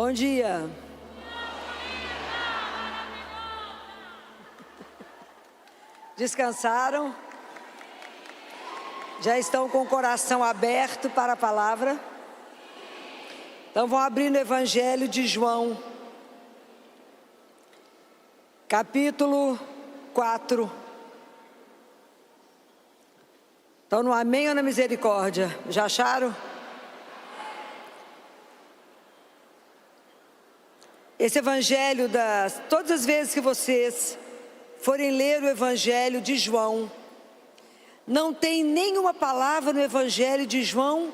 Bom dia. Descansaram? Já estão com o coração aberto para a palavra? Então vão abrir no Evangelho de João, capítulo 4. Estão no amém ou na misericórdia? Já acharam? Esse evangelho, todas as vezes que vocês forem ler o evangelho de João, não tem nenhuma palavra no evangelho de João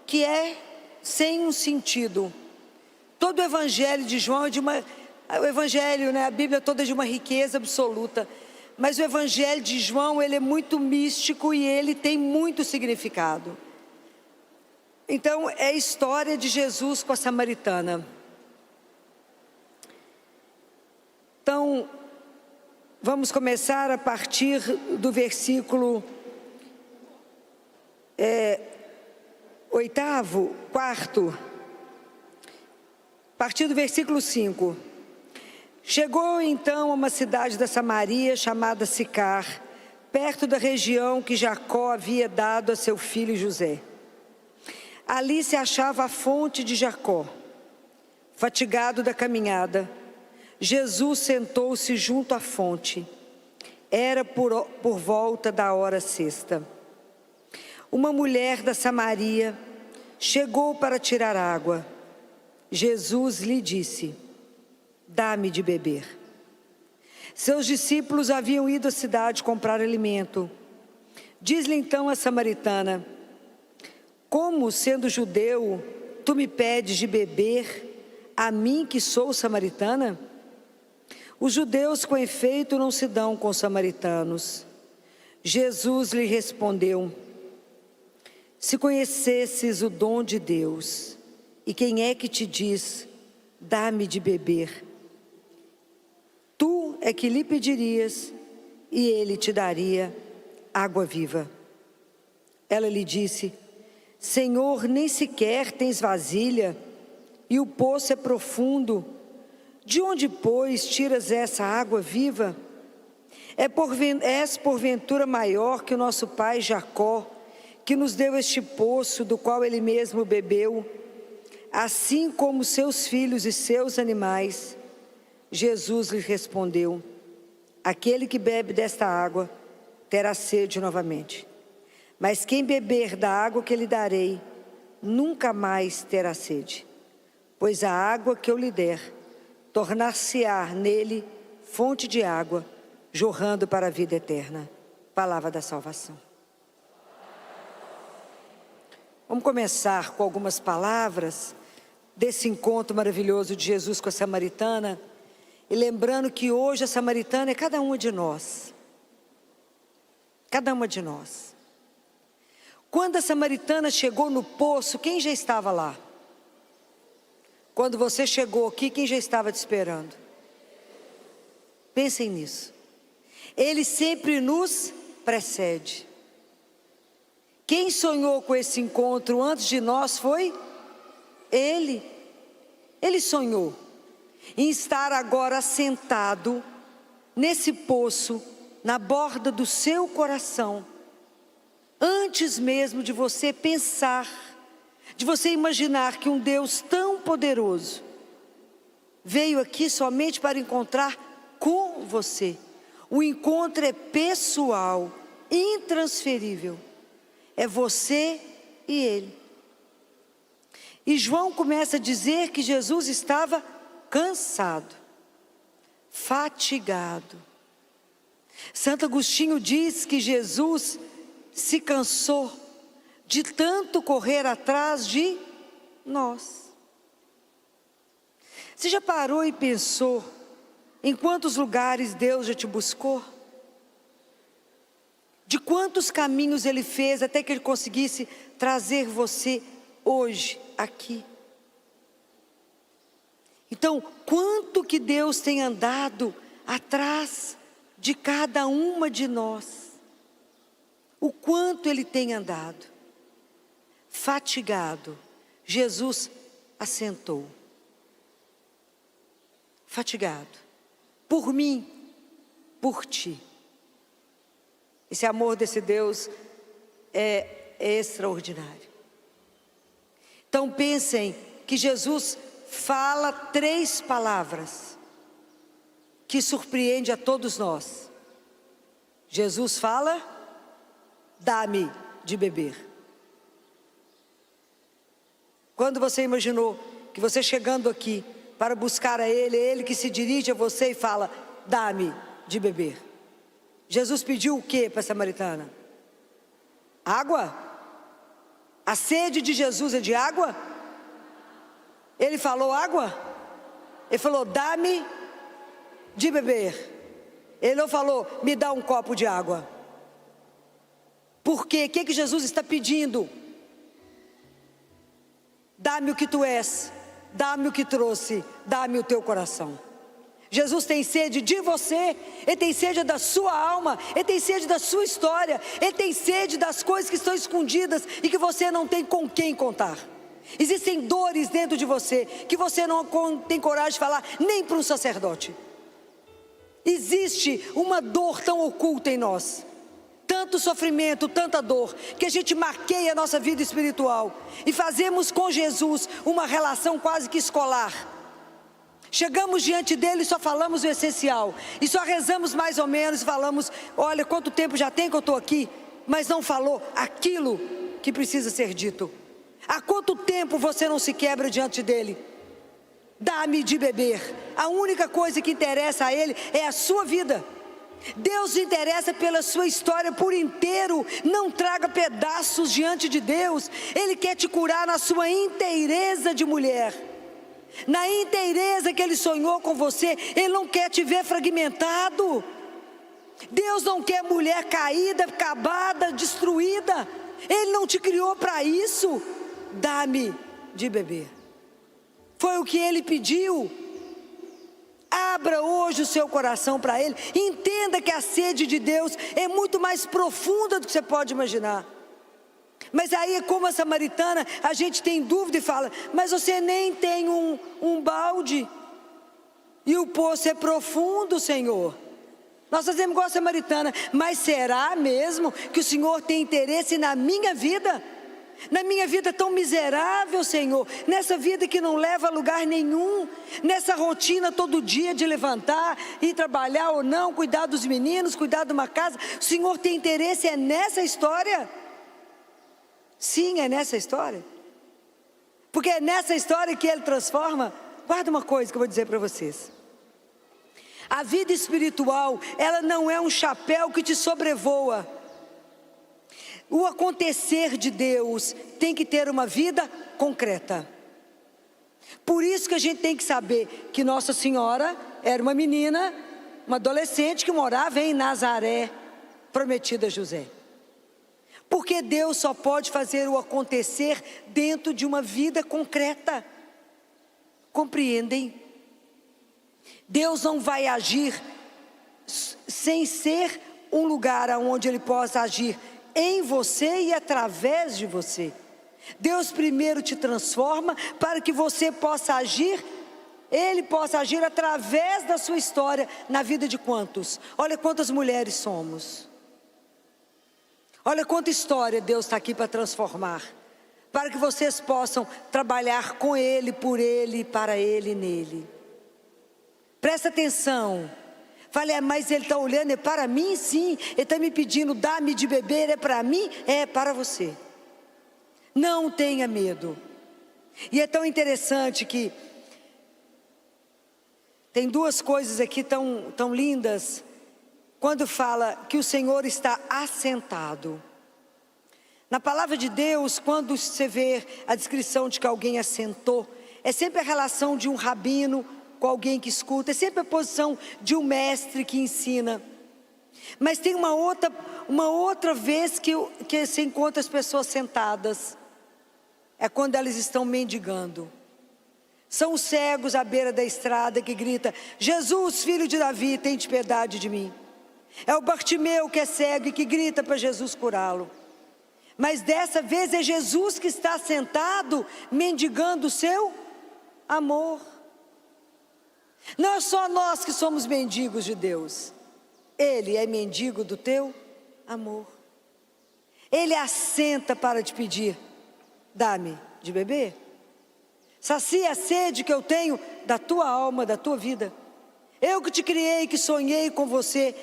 que é sem um sentido. Todo o evangelho de João é o evangelho, a Bíblia toda é de uma riqueza absoluta. Mas o evangelho de João, ele é muito místico e ele tem muito significado. Então, é a história de Jesus com a samaritana. Então, vamos começar a partir do versículo 4, a partir do versículo 5. Chegou então a uma cidade da Samaria chamada Sicar, perto da região que Jacó havia dado a seu filho José. Ali se achava a fonte de Jacó. Fatigado da caminhada, Jesus sentou-se junto à fonte. Era por volta da hora sexta. Uma mulher da Samaria chegou para tirar água. Jesus lhe disse: "Dá-me de beber." Seus discípulos haviam ido à cidade comprar alimento. Diz-lhe então a samaritana: "Como, sendo judeu, tu me pedes de beber, a mim que sou samaritana?" Os judeus, com efeito, não se dão com os samaritanos. Jesus lhe respondeu: "Se conhecesses o dom de Deus, e quem é que te diz, dá-me de beber, tu é que lhe pedirias, e ele te daria água viva." Ela lhe disse: "Senhor, nem sequer tens vasilha, e o poço é profundo. De onde, pois, tiras essa água viva? És porventura maior que o nosso pai Jacó, que nos deu este poço, do qual ele mesmo bebeu, assim como seus filhos e seus animais?" Jesus lhe respondeu: "Aquele que bebe desta água terá sede novamente. Mas quem beber da água que lhe darei, nunca mais terá sede. Pois a água que eu lhe der tornar-se-á nele fonte de água, jorrando para a vida eterna." Palavra da salvação. Vamos começar com algumas palavras desse encontro maravilhoso de Jesus com a samaritana. E lembrando que hoje a samaritana é cada uma de nós. Cada uma de nós. Quando a samaritana chegou no poço, quem já estava lá? Quando você chegou aqui, quem já estava te esperando? Pensem nisso. Ele sempre nos precede. Quem sonhou com esse encontro antes de nós foi Ele. Ele sonhou em estar agora sentado nesse poço, na borda do seu coração, antes mesmo de você pensar, de você imaginar que um Deus tão poderoso veio aqui somente para encontrar com você. O encontro é pessoal, intransferível. É você e Ele. E João começa a dizer que Jesus estava cansado, fatigado. Santo Agostinho diz que Jesus se cansou de tanto correr atrás de nós. Você já parou e pensou em quantos lugares Deus já te buscou? De quantos caminhos Ele fez até que Ele conseguisse trazer você hoje aqui? Então, quanto que Deus tem andado atrás de cada uma de nós? O quanto Ele tem andado? Fatigado, Jesus assentou. fatigado, por mim, por ti. Esse amor desse Deus é extraordinário. Então pensem que Jesus fala 3 palavras que surpreende a todos nós. Jesus fala: dá-me de beber. Quando você imaginou que você chegando aqui para buscar a Ele, é Ele que se dirige a você e fala: dá-me de beber. Jesus pediu o que para a samaritana? Água? A sede de Jesus é de água? Ele falou água? Ele falou: dá-me de beber. Ele não falou: me dá um copo de água. Por quê? O que Jesus está pedindo? Dá-me o que tu és, dá-me o que trouxe, dá-me o teu coração. Jesus tem sede de você, Ele tem sede da sua alma, Ele tem sede da sua história, Ele tem sede das coisas que estão escondidas e que você não tem com quem contar. Existem dores dentro de você que você não tem coragem de falar nem para um sacerdote. Existe uma dor tão oculta em nós, tanto sofrimento, tanta dor, que a gente maqueia a nossa vida espiritual e fazemos com Jesus uma relação quase que escolar. Chegamos diante dele e só falamos o essencial, e só rezamos mais ou menos, falamos: olha, quanto tempo já tem que eu estou aqui, mas não falou aquilo que precisa ser dito. Há quanto tempo você não se quebra diante dele? Dá-me de beber. A única coisa que interessa a Ele é a sua vida. Deus se interessa pela sua história por inteiro. Não traga pedaços diante de Deus. Ele quer te curar na sua inteireza de mulher, na inteireza que Ele sonhou com você. Ele não quer te ver fragmentado. Deus não quer mulher caída, acabada, destruída. Ele não te criou para isso. Dá-me de beber. Foi o que Ele pediu. Abra hoje o seu coração para Ele. Entenda que a sede de Deus é muito mais profunda do que você pode imaginar. Mas aí, como a samaritana, a gente tem dúvida e fala: mas você nem tem um balde, e o poço é profundo, Senhor. Nós fazemos igual a samaritana: mas será mesmo que o Senhor tem interesse na minha vida? Na minha vida tão miserável, Senhor, nessa vida que não leva a lugar nenhum, nessa rotina todo dia de levantar, ir trabalhar ou não, cuidar dos meninos, cuidar de uma casa. O Senhor tem interesse nessa história? Sim, é nessa história, porque é nessa história que Ele transforma. Guarda uma coisa que eu vou dizer para vocês: a vida espiritual, ela não é um chapéu que te sobrevoa. O acontecer de Deus tem que ter uma vida concreta. Por isso que a gente tem que saber que Nossa Senhora era uma menina, uma adolescente que morava em Nazaré, prometida a José. Porque Deus só pode fazer o acontecer dentro de uma vida concreta. Compreendem? Deus não vai agir sem ser um lugar onde Ele possa agir em você e através de você. Deus primeiro te transforma para que você possa agir, Ele possa agir através da sua história na vida de quantos? Olha quantas mulheres somos. Olha quanta história Deus está aqui para transformar, para que vocês possam trabalhar com Ele, por Ele, para Ele e nele. Presta atenção. Falei: mas Ele está olhando, é para mim? Sim. Ele está me pedindo: dá-me de beber, é para mim? É para você. Não tenha medo. E é tão interessante que tem duas coisas aqui tão lindas, quando fala que o Senhor está assentado. Na palavra de Deus, quando você vê a descrição de que alguém assentou, é sempre a relação de um rabino com alguém que escuta, é sempre a posição de um mestre que ensina. Mas tem uma outra vez que se encontra as pessoas sentadas, é quando elas estão mendigando. São os cegos à beira da estrada que grita: Jesus, filho de Davi, tem de piedade de mim. É o Bartimeu que é cego e que grita para Jesus curá-lo. Mas dessa vez é Jesus que está sentado mendigando o seu amor. Não é só nós que somos mendigos de Deus. Ele é mendigo do teu amor. Ele assenta para te pedir: dá-me de beber. Sacia a sede que eu tenho da tua alma, da tua vida. Eu que te criei, que sonhei com você,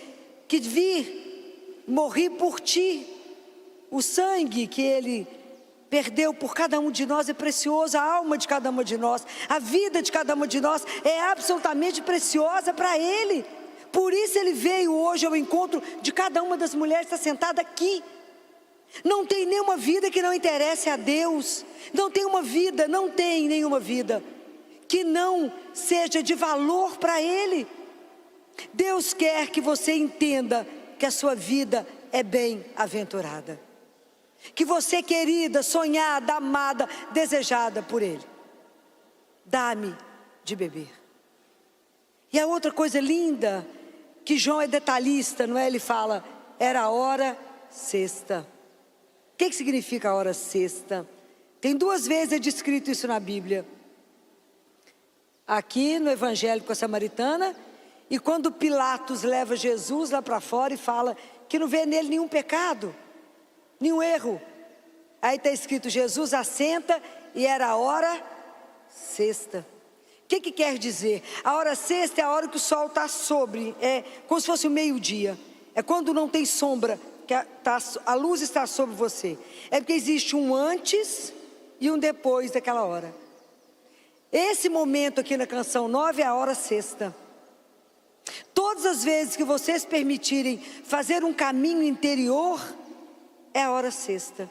que vi, morri por ti. O sangue que Ele perdeu por cada um de nós é precioso, a alma de cada uma de nós, a vida de cada uma de nós é absolutamente preciosa para Ele. Por isso Ele veio hoje ao encontro de cada uma das mulheres que está sentada aqui. Não tem nenhuma vida que não interesse a Deus. Não tem nenhuma vida que não seja de valor para Ele. Deus quer que você entenda que a sua vida é bem-aventurada. Que você é querida, sonhada, amada, desejada por Ele. Dá-me de beber. E a outra coisa linda, que João é detalhista, não é? Ele fala, era a hora sexta. O que significa a hora sexta? Tem 2 vezes é descrito isso na Bíblia. Aqui no Evangelho com a Samaritana, e quando Pilatos leva Jesus lá para fora e fala que não vê nele nenhum pecado, nenhum erro. Aí está escrito, Jesus assenta e era a hora sexta. O que quer dizer? A hora sexta é a hora que o sol está sobre, é como se fosse o meio-dia. É quando não tem sombra, que a luz está sobre você. É porque existe um antes e um depois daquela hora. Esse momento aqui na canção 9 é a hora sexta. Todas as vezes que vocês permitirem fazer um caminho interior, é a hora sexta.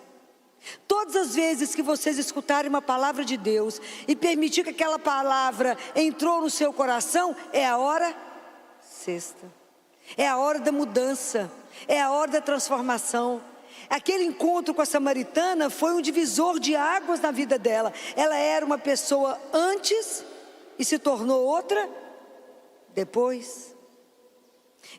Todas as vezes que vocês escutarem uma palavra de Deus e permitir que aquela palavra entrou no seu coração, é a hora sexta. É a hora da mudança, é a hora da transformação. Aquele encontro com a samaritana foi um divisor de águas na vida dela. Ela era uma pessoa antes e se tornou outra depois.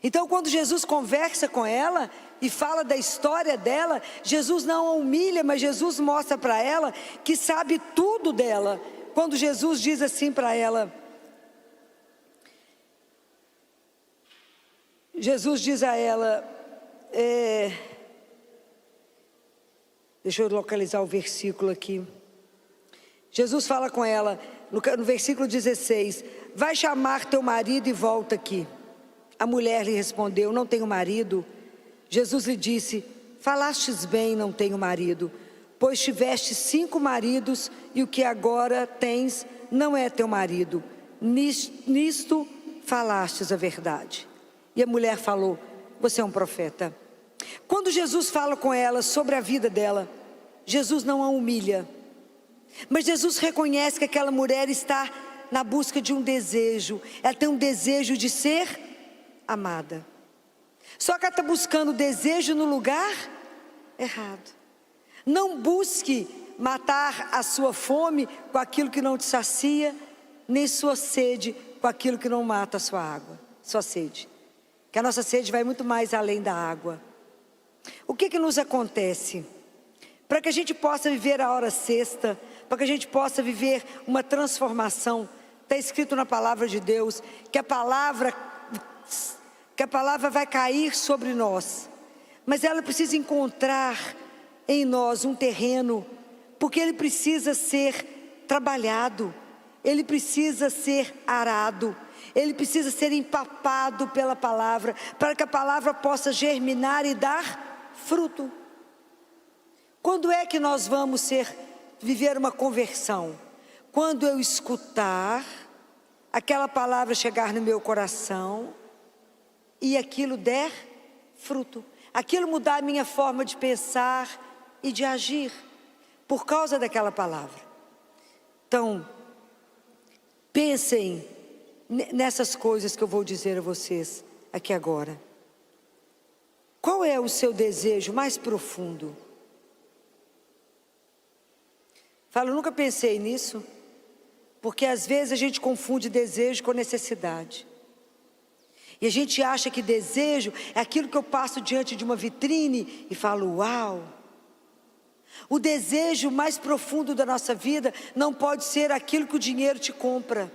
Então, quando Jesus conversa com ela e fala da história dela, Jesus não a humilha, mas Jesus mostra para ela que sabe tudo dela. Quando Jesus diz assim para ela, Jesus diz a ela, deixa eu localizar o versículo aqui. Jesus fala com ela, no versículo 16, vai chamar teu marido e volta aqui. A mulher lhe respondeu, não tenho marido. Jesus lhe disse, falastes bem, não tenho marido, pois tiveste 5 maridos e o que agora tens não é teu marido. Nisto falastes a verdade. E a mulher falou, você é um profeta. Quando Jesus fala com ela sobre a vida dela, Jesus não a humilha, mas Jesus reconhece que aquela mulher está na busca de um desejo. Ela tem um desejo de ser amada. Só que ela está buscando o desejo no lugar errado. Não busque matar a sua fome com aquilo que não te sacia, nem sua sede com aquilo que não mata a sua água, sua sede. Que a nossa sede vai muito mais além da água. O que nos acontece? Para que a gente possa viver a hora sexta, para que a gente possa viver uma transformação, está escrito na palavra de Deus, que a palavra vai cair sobre nós, mas ela precisa encontrar em nós um terreno, porque ele precisa ser trabalhado, ele precisa ser arado, ele precisa ser empapado pela palavra, para que a palavra possa germinar e dar fruto. Quando é que nós vamos viver uma conversão? Quando eu escutar aquela palavra chegar no meu coração e aquilo der fruto, aquilo mudar a minha forma de pensar e de agir por causa daquela palavra. Então, pensem nessas coisas que eu vou dizer a vocês aqui agora. Qual é o seu desejo mais profundo? Falo, nunca pensei nisso, porque às vezes a gente confunde desejo com necessidade. E a gente acha que desejo é aquilo que eu passo diante de uma vitrine e falo, uau! O desejo mais profundo da nossa vida não pode ser aquilo que o dinheiro te compra.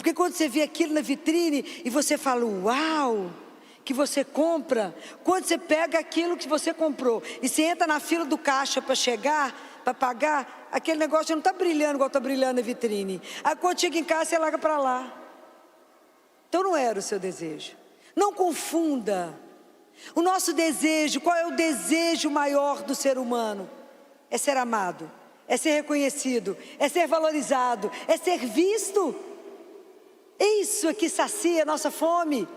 Porque quando você vê aquilo na vitrine e você fala, uau, que você compra, quando você pega aquilo que você comprou e você entra na fila do caixa para chegar, para pagar, aquele negócio não está brilhando igual está brilhando na vitrine. Aí quando chega em casa, você larga para lá. Então não era o seu desejo. Não confunda. O nosso desejo, qual é o desejo maior do ser humano? É ser amado, é ser reconhecido, é ser valorizado, é ser visto. Isso é que sacia a nossa fome.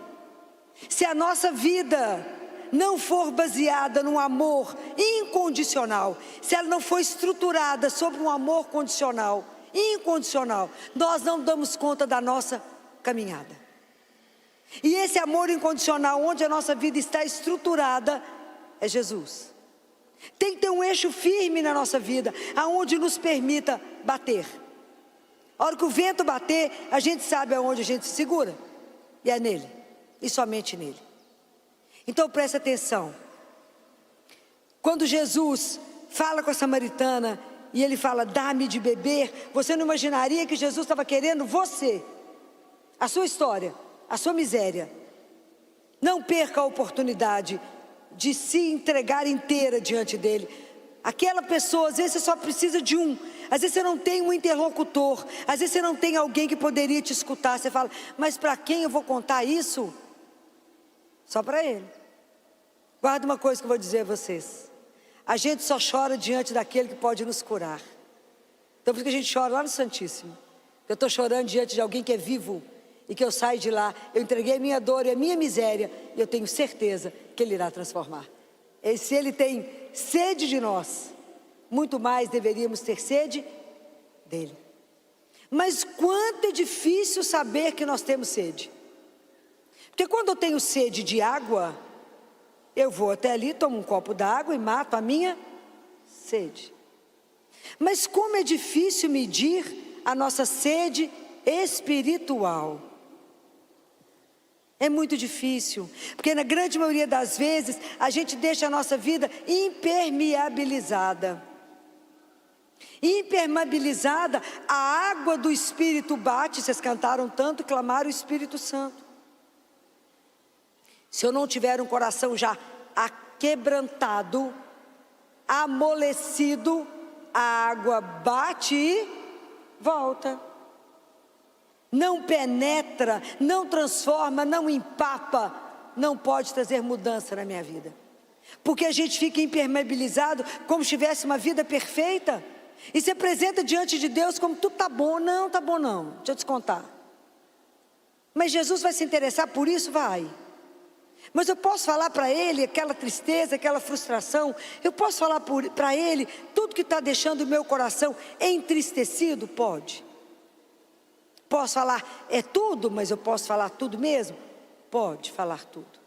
Se a nossa vida não for baseada num amor incondicional, se ela não for estruturada sobre um amor condicional, incondicional, nós não damos conta da nossa caminhada. E esse amor incondicional, onde a nossa vida está estruturada, é Jesus. Tem que ter um eixo firme na nossa vida, aonde nos permita bater. A hora que o vento bater, a gente sabe aonde a gente se segura. E é nele, e somente nele. Então preste atenção. Quando Jesus fala com a samaritana, e ele fala, dá-me de beber, você não imaginaria que Jesus estava querendo você, a sua história, a sua miséria. Não perca a oportunidade de se entregar inteira diante dele. Aquela pessoa, às vezes você só precisa de um, às vezes você não tem um interlocutor, às vezes você não tem alguém que poderia te escutar. Você fala, mas para quem eu vou contar isso? Só para ele. Guarda uma coisa que eu vou dizer a vocês. A gente só chora diante daquele que pode nos curar. Então por isso que a gente chora lá no Santíssimo. Eu estou chorando diante de alguém que é vivo, e que eu saio de lá, eu entreguei a minha dor e a minha miséria, e eu tenho certeza que Ele irá transformar. E se Ele tem sede de nós, muito mais deveríamos ter sede dEle. Mas quanto é difícil saber que nós temos sede. Porque quando eu tenho sede de água, eu vou até ali, tomo um copo d'água e mato a minha sede. Mas como é difícil medir a nossa sede espiritual. É muito difícil, porque na grande maioria das vezes, a gente deixa a nossa vida impermeabilizada. Impermeabilizada, a água do Espírito bate, vocês cantaram tanto, clamaram o Espírito Santo. Se eu não tiver um coração já aquebrantado, amolecido, a água bate e volta. Não penetra, não transforma, não empapa, não pode trazer mudança na minha vida. Porque a gente fica impermeabilizado como se tivesse uma vida perfeita. E se apresenta diante de Deus como tudo está bom. Não, está bom não, deixa eu te contar. Mas Jesus vai se interessar por isso? Vai. Mas eu posso falar para Ele aquela tristeza, aquela frustração. Eu posso falar para Ele tudo que está deixando o meu coração entristecido? Pode. Posso falar é tudo, mas eu posso falar tudo mesmo? Pode falar tudo.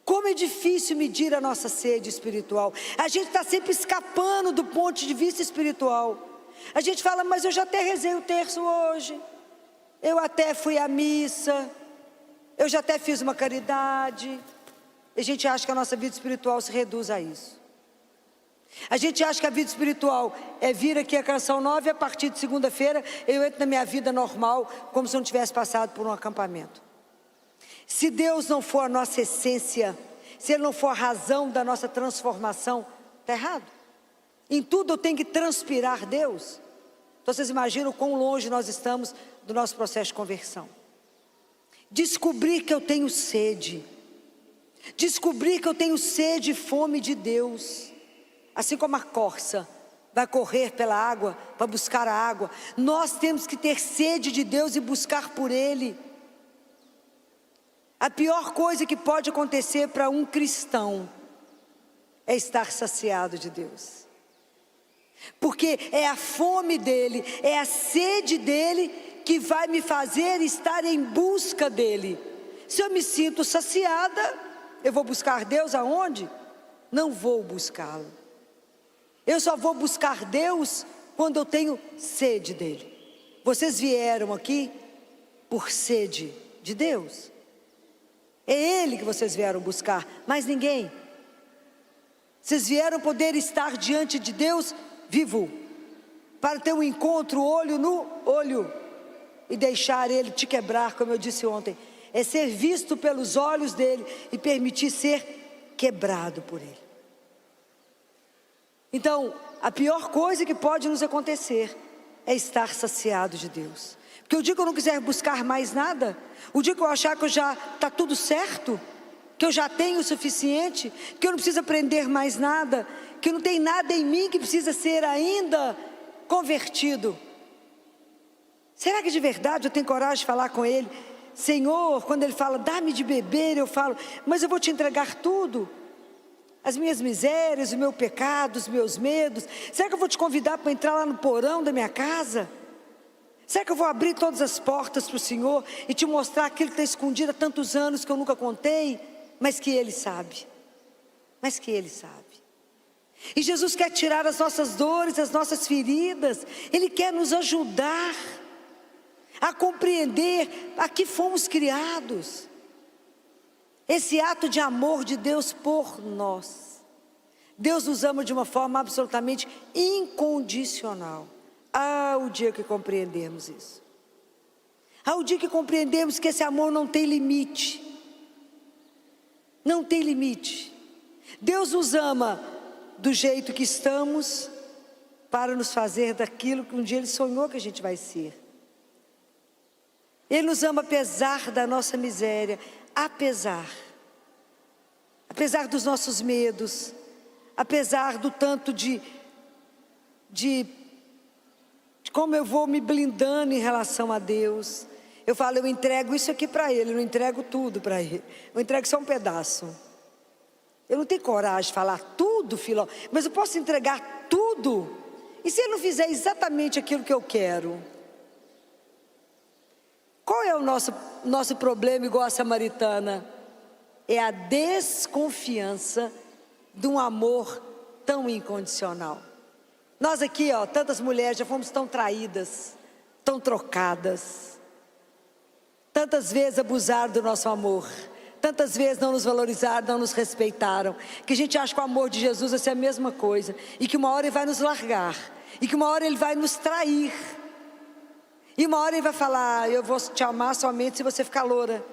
Como é difícil medir a nossa sede espiritual. A gente está sempre escapando do ponto de vista espiritual. A gente fala, mas eu já até rezei o terço hoje. Eu até fui à missa. Eu já até fiz uma caridade. E a gente acha que a nossa vida espiritual se reduz a isso. A gente acha que a vida espiritual é vir aqui a Canção Nova e a partir de segunda-feira eu entro na minha vida normal, como se eu não tivesse passado por um acampamento. Se Deus não for a nossa essência, se Ele não for a razão da nossa transformação, está errado. Em tudo eu tenho que transpirar Deus. Então vocês imaginam quão longe nós estamos do nosso processo de conversão. Descobrir que eu tenho sede. Descobrir que eu tenho sede e fome de Deus. Assim como a corça vai correr pela água para buscar a água, nós temos que ter sede de Deus e buscar por Ele. A pior coisa que pode acontecer para um cristão é estar saciado de Deus. Porque é a fome dEle, é a sede dEle que vai me fazer estar em busca dEle. Se eu me sinto saciada, eu vou buscar Deus aonde? Não vou buscá-lo. Eu só vou buscar Deus quando eu tenho sede dEle. Vocês vieram aqui por sede de Deus. É Ele que vocês vieram buscar, mais ninguém. Vocês vieram poder estar diante de Deus vivo, para ter um encontro olho no olho. e deixar Ele te quebrar, como eu disse ontem. É ser visto pelos olhos dEle e permitir ser quebrado por Ele. Então, a pior coisa que pode nos acontecer é estar saciado de Deus. Porque o dia que eu não quiser buscar mais nada, o dia que eu achar que já está tudo certo, que eu já tenho o suficiente, que eu não preciso aprender mais nada, que não tem nada em mim que precisa ser ainda convertido. Será que de verdade eu tenho coragem de falar com Ele? Senhor, quando Ele fala, dá-me de beber, eu falo, mas eu vou te entregar tudo. As minhas misérias, o meu pecado, os meus medos. Será que eu vou te convidar para entrar lá no porão da minha casa? Será que eu vou abrir todas as portas para o Senhor e te mostrar aquilo que está escondido há tantos anos que eu nunca contei, mas que Ele sabe? Mas que Ele sabe. E Jesus quer tirar as nossas dores, as nossas feridas. Ele quer nos ajudar a compreender a que fomos criados. Esse ato de amor de Deus por nós. Deus nos ama de uma forma absolutamente incondicional. O dia que compreendemos isso. O dia que compreendemos que esse amor não tem limite. Não tem limite. Deus nos ama do jeito que estamos, para nos fazer daquilo que um dia Ele sonhou que a gente vai ser. Ele nos ama apesar da nossa miséria, apesar dos nossos medos, apesar do tanto de como eu vou me blindando em relação a Deus. Eu falo, eu entrego isso aqui para Ele, eu não entrego tudo para Ele, eu entrego só um pedaço. Eu não tenho coragem de falar tudo, Filó, mas eu posso entregar tudo. E se Ele não fizer exatamente aquilo que eu quero? Qual é o nosso problema igual a samaritana? É a desconfiança de um amor tão incondicional. Nós aqui, tantas mulheres já fomos tão traídas, tão trocadas. Tantas vezes abusaram do nosso amor. Tantas vezes não nos valorizaram, não nos respeitaram. Que a gente acha que o amor de Jesus vai ser a mesma coisa. E que uma hora Ele vai nos largar. E que uma hora Ele vai nos trair. E uma hora Ele vai falar, eu vou te amar somente se você ficar loura.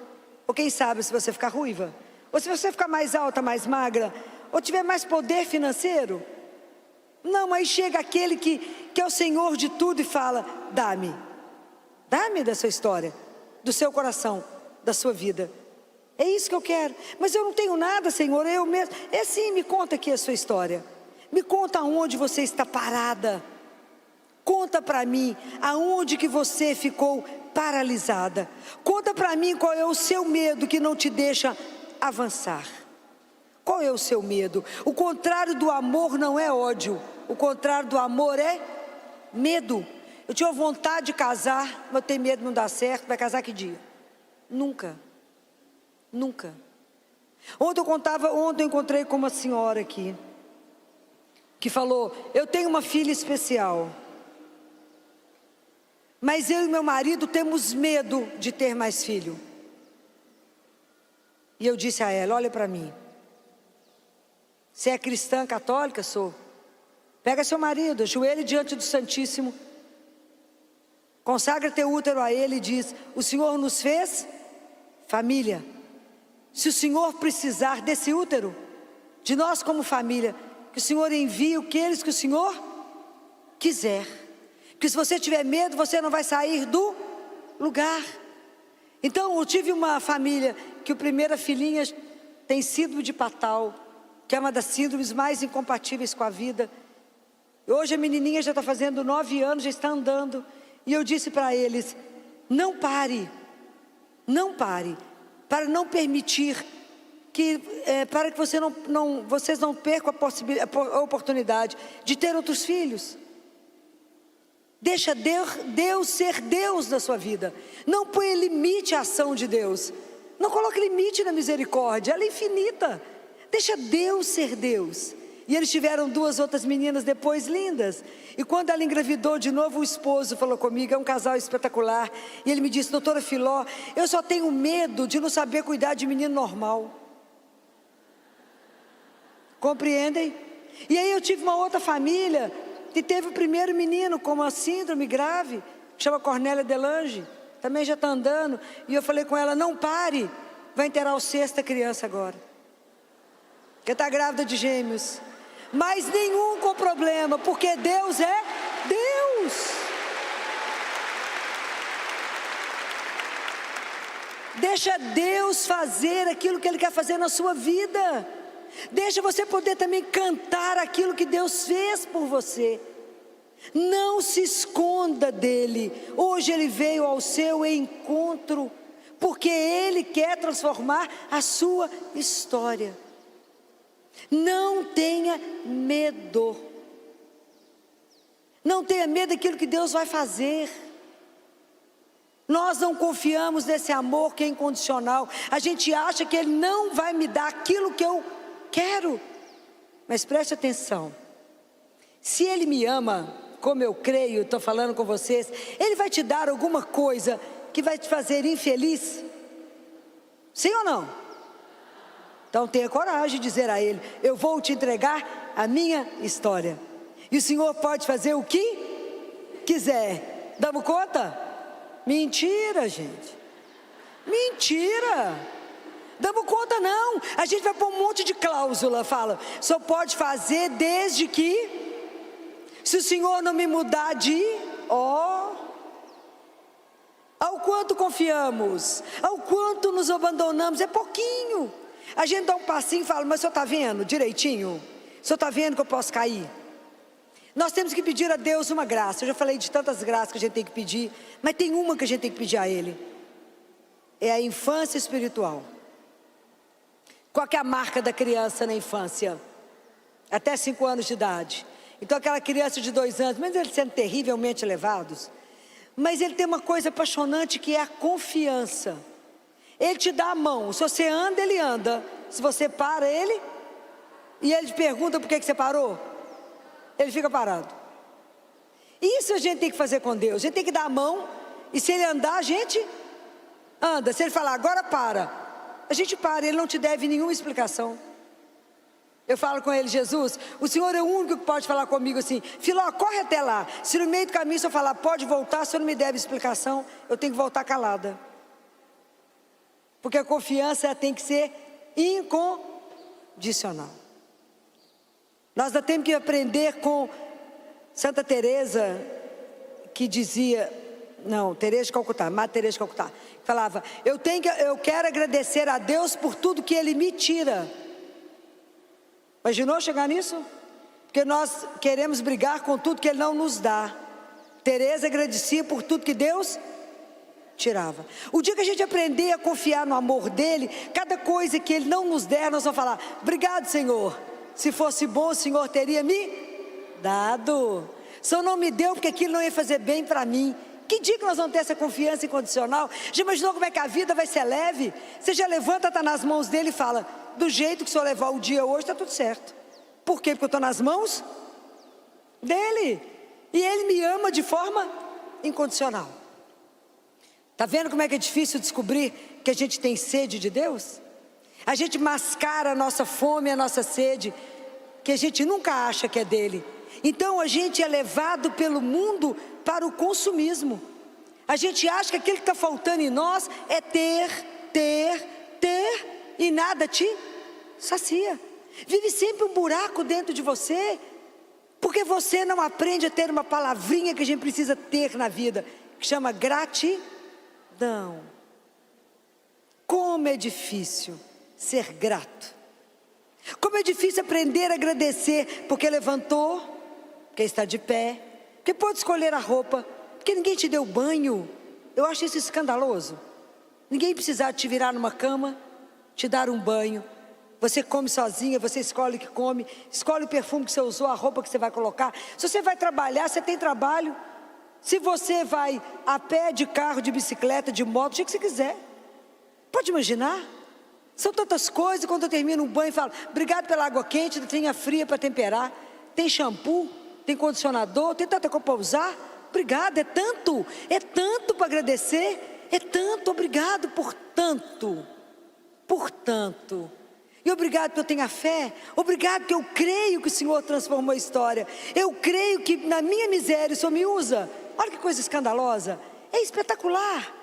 Ou quem sabe se você ficar ruiva. Ou se você ficar mais alta, mais magra. Ou tiver mais poder financeiro. Não, aí chega aquele que é o Senhor de tudo e fala, dá-me. Dá-me da sua história, do seu coração, da sua vida. É isso que eu quero. Mas eu não tenho nada, Senhor, eu mesmo. É sim, me conta aqui a sua história. Me conta aonde você está parada. Conta para mim aonde que você ficou paralisada. Conta para mim qual é o seu medo que não te deixa avançar. Qual é o seu medo? O contrário do amor não é ódio. O contrário do amor é medo. Eu tinha vontade de casar, mas eu tenho medo de não dar certo. Vai casar que dia? Nunca. Nunca. Ontem eu encontrei com uma senhora aqui, que falou, eu tenho uma filha especial, mas eu e meu marido temos medo de ter mais filho. E eu disse a ela, olha para mim, você é cristã católica? Sou. Pega seu marido, ajoelhe diante do Santíssimo, consagra teu útero a Ele e diz, o Senhor nos fez família. Se o Senhor precisar desse útero, de nós como família, que o Senhor envie aqueles que o Senhor quiser. Que se você tiver medo, você não vai sair do lugar. Então eu tive uma família que a primeira filhinha tem síndrome de Patal, que é uma das síndromes mais incompatíveis com a vida. Hoje a menininha já está fazendo 9 anos, já está andando. E eu disse para eles, não pare, para não permitir para que vocês não percam a oportunidade de ter outros filhos. Deixa Deus ser Deus na sua vida. Não põe limite à ação de Deus. Não coloque limite na misericórdia, ela é infinita. Deixa Deus ser Deus. E eles tiveram 2 outras meninas depois lindas. E quando ela engravidou de novo, o esposo falou comigo, é um casal espetacular. E ele me disse, doutora Filó, eu só tenho medo de não saber cuidar de menino normal. Compreendem? E aí eu tive uma outra família que teve o primeiro menino com uma síndrome grave, que chama Cornélia Delange. também já está andando. E eu falei com ela, não pare, vai enterrar o sexta criança agora, porque está grávida de gêmeos. Mas nenhum com problema, porque Deus é Deus. Deixa Deus fazer aquilo que Ele quer fazer na sua vida. Deixa você poder também cantar aquilo que Deus fez por você. Não se esconda dEle. Hoje Ele veio ao seu encontro, porque Ele quer transformar a sua história. Não tenha medo. Não tenha medo daquilo que Deus vai fazer. Nós não confiamos nesse amor que é incondicional. A gente acha que Ele não vai me dar aquilo que eu quero. Mas preste atenção. Se Ele me ama, como eu creio, estou falando com vocês, Ele vai te dar alguma coisa que vai te fazer infeliz? Sim ou não? Então tenha coragem de dizer a Ele, eu vou te entregar a minha história. E o Senhor pode fazer o que quiser. Damos conta? Mentira, gente. Mentira. Damos conta não. A gente vai pôr um monte de cláusula, fala, só pode fazer desde que, se o Senhor não me mudar de, ao quanto confiamos, ao quanto nos abandonamos, é pouquinho. A gente dá um passinho e fala, mas o senhor está vendo direitinho? O senhor está vendo que eu posso cair? Nós temos que pedir a Deus uma graça. Eu já falei de tantas graças que a gente tem que pedir, mas tem uma que a gente tem que pedir a Ele. É a infância espiritual. Qual que é a marca da criança na infância? Até 5 anos de idade. Então aquela criança de 2 anos, mesmo eles sendo terrivelmente elevados, mas ele tem uma coisa apaixonante que é a confiança. Ele te dá a mão, se você anda, ele anda. Se você para, ele, e ele te pergunta por que você parou, ele fica parado. Isso a gente tem que fazer com Deus. A gente tem que dar a mão, e se ele andar, a gente anda. Se ele falar, agora para, a gente para. Ele não te deve nenhuma explicação. Eu falo com ele, Jesus, o Senhor é o único que pode falar comigo assim, Filó, corre até lá. Se no meio do caminho o Senhor falar, pode voltar, o Senhor não me deve explicação, eu tenho que voltar calada. Porque a confiança tem que ser incondicional. Nós ainda temos que aprender com Santa Teresa, que dizia, não, Teresa de Calcutá, Madre Teresa de Calcutá, falava, eu quero agradecer a Deus por tudo que Ele me tira. Imaginou chegar nisso? Porque nós queremos brigar com tudo que Ele não nos dá. Teresa agradecia por tudo que Deus tirava. O dia que a gente aprender a confiar no amor dEle, cada coisa que Ele não nos der, nós vamos falar, obrigado Senhor, se fosse bom o Senhor teria me dado. O Senhor não me deu porque aquilo não ia fazer bem para mim. Que dia que nós vamos ter essa confiança incondicional? Já imaginou como é que a vida vai ser leve? Você já levanta, está nas mãos dEle e fala, do jeito que o Senhor levar o dia hoje, está tudo certo. Por quê? Porque eu estou nas mãos dEle, e Ele me ama de forma incondicional. Está vendo como é que é difícil descobrir que a gente tem sede de Deus? A gente mascara a nossa fome, a nossa sede, que a gente nunca acha que é dEle. Então a gente é levado pelo mundo para o consumismo. A gente acha que aquilo que está faltando em nós é ter, e nada te sacia. Vive sempre um buraco dentro de você, porque você não aprende a ter uma palavrinha que a gente precisa ter na vida, que chama gratidão. Como é difícil ser grato. Como é difícil aprender a agradecer, porque levantou, porque está de pé, porque pode escolher a roupa, porque ninguém te deu banho. Eu acho isso escandaloso. Ninguém precisar te virar numa cama, te dar um banho. Você come sozinha, você escolhe o que come, escolhe o perfume que você usou, a roupa que você vai colocar. Se você vai trabalhar, você tem trabalho. Se você vai a pé, de carro, de bicicleta, de moto, do jeito que você quiser. Pode imaginar? São tantas coisas. Quando eu termino um banho e falo, obrigado pela água quente, tem a fria para temperar, tem shampoo, tem condicionador, tem tanta coisa para usar. Obrigado, é tanto para agradecer, é tanto, obrigado por tanto. E obrigado porque eu tenho a fé, obrigado porque eu creio que o Senhor transformou a história. Eu creio que na minha miséria o Senhor me usa. Olha que coisa escandalosa, é espetacular.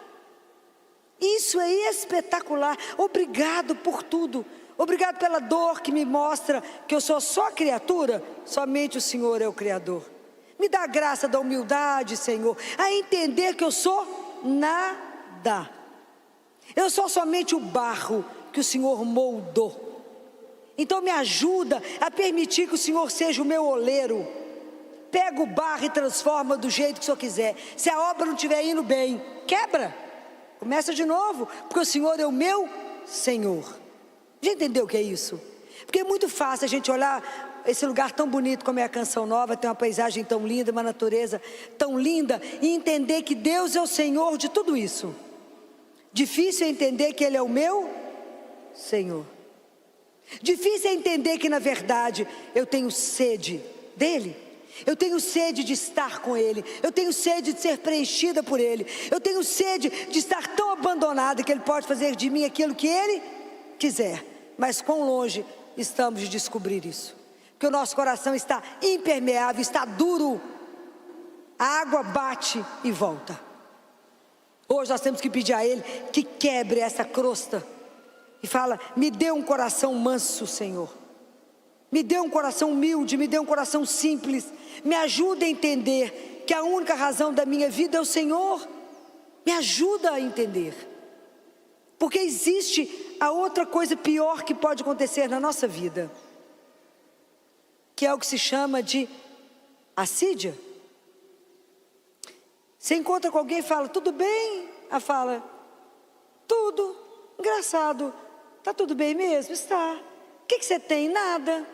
Isso é espetacular. Obrigado por tudo. Obrigado pela dor que me mostra que eu sou só criatura, somente o Senhor é o Criador. Me dá a graça da humildade, Senhor, a entender que eu sou nada. Eu sou somente o barro que o Senhor moldou. Então me ajuda a permitir que o Senhor seja o meu oleiro. Pega o barro e transforma do jeito que o Senhor quiser. Se a obra não estiver indo bem, quebra. Começa de novo, porque o Senhor é o meu Senhor. Já entendeu o que é isso? Porque é muito fácil a gente olhar esse lugar tão bonito como é a Canção Nova, tem uma paisagem tão linda, uma natureza tão linda, e entender que Deus é o Senhor de tudo isso. Difícil é entender que Ele é o meu Senhor. Difícil é entender que na verdade eu tenho sede dEle. Eu tenho sede de estar com Ele. Eu tenho sede de ser preenchida por Ele. Eu tenho sede de estar tão abandonada que Ele pode fazer de mim aquilo que Ele quiser. Mas quão longe estamos de descobrir isso? Porque o nosso coração está impermeável, está duro. A água bate e volta. Hoje nós temos que pedir a Ele que quebre essa crosta. E fala, me dê um coração manso, Senhor. Me dê um coração humilde, me dê um coração simples. Me ajuda a entender que a única razão da minha vida é o Senhor. Me ajuda a entender. Porque existe a outra coisa pior que pode acontecer na nossa vida, que é o que se chama de assídia. Você encontra com alguém e fala, tudo bem? Ela fala, tudo, engraçado. Está tudo bem mesmo? Está. O que você tem? Nada.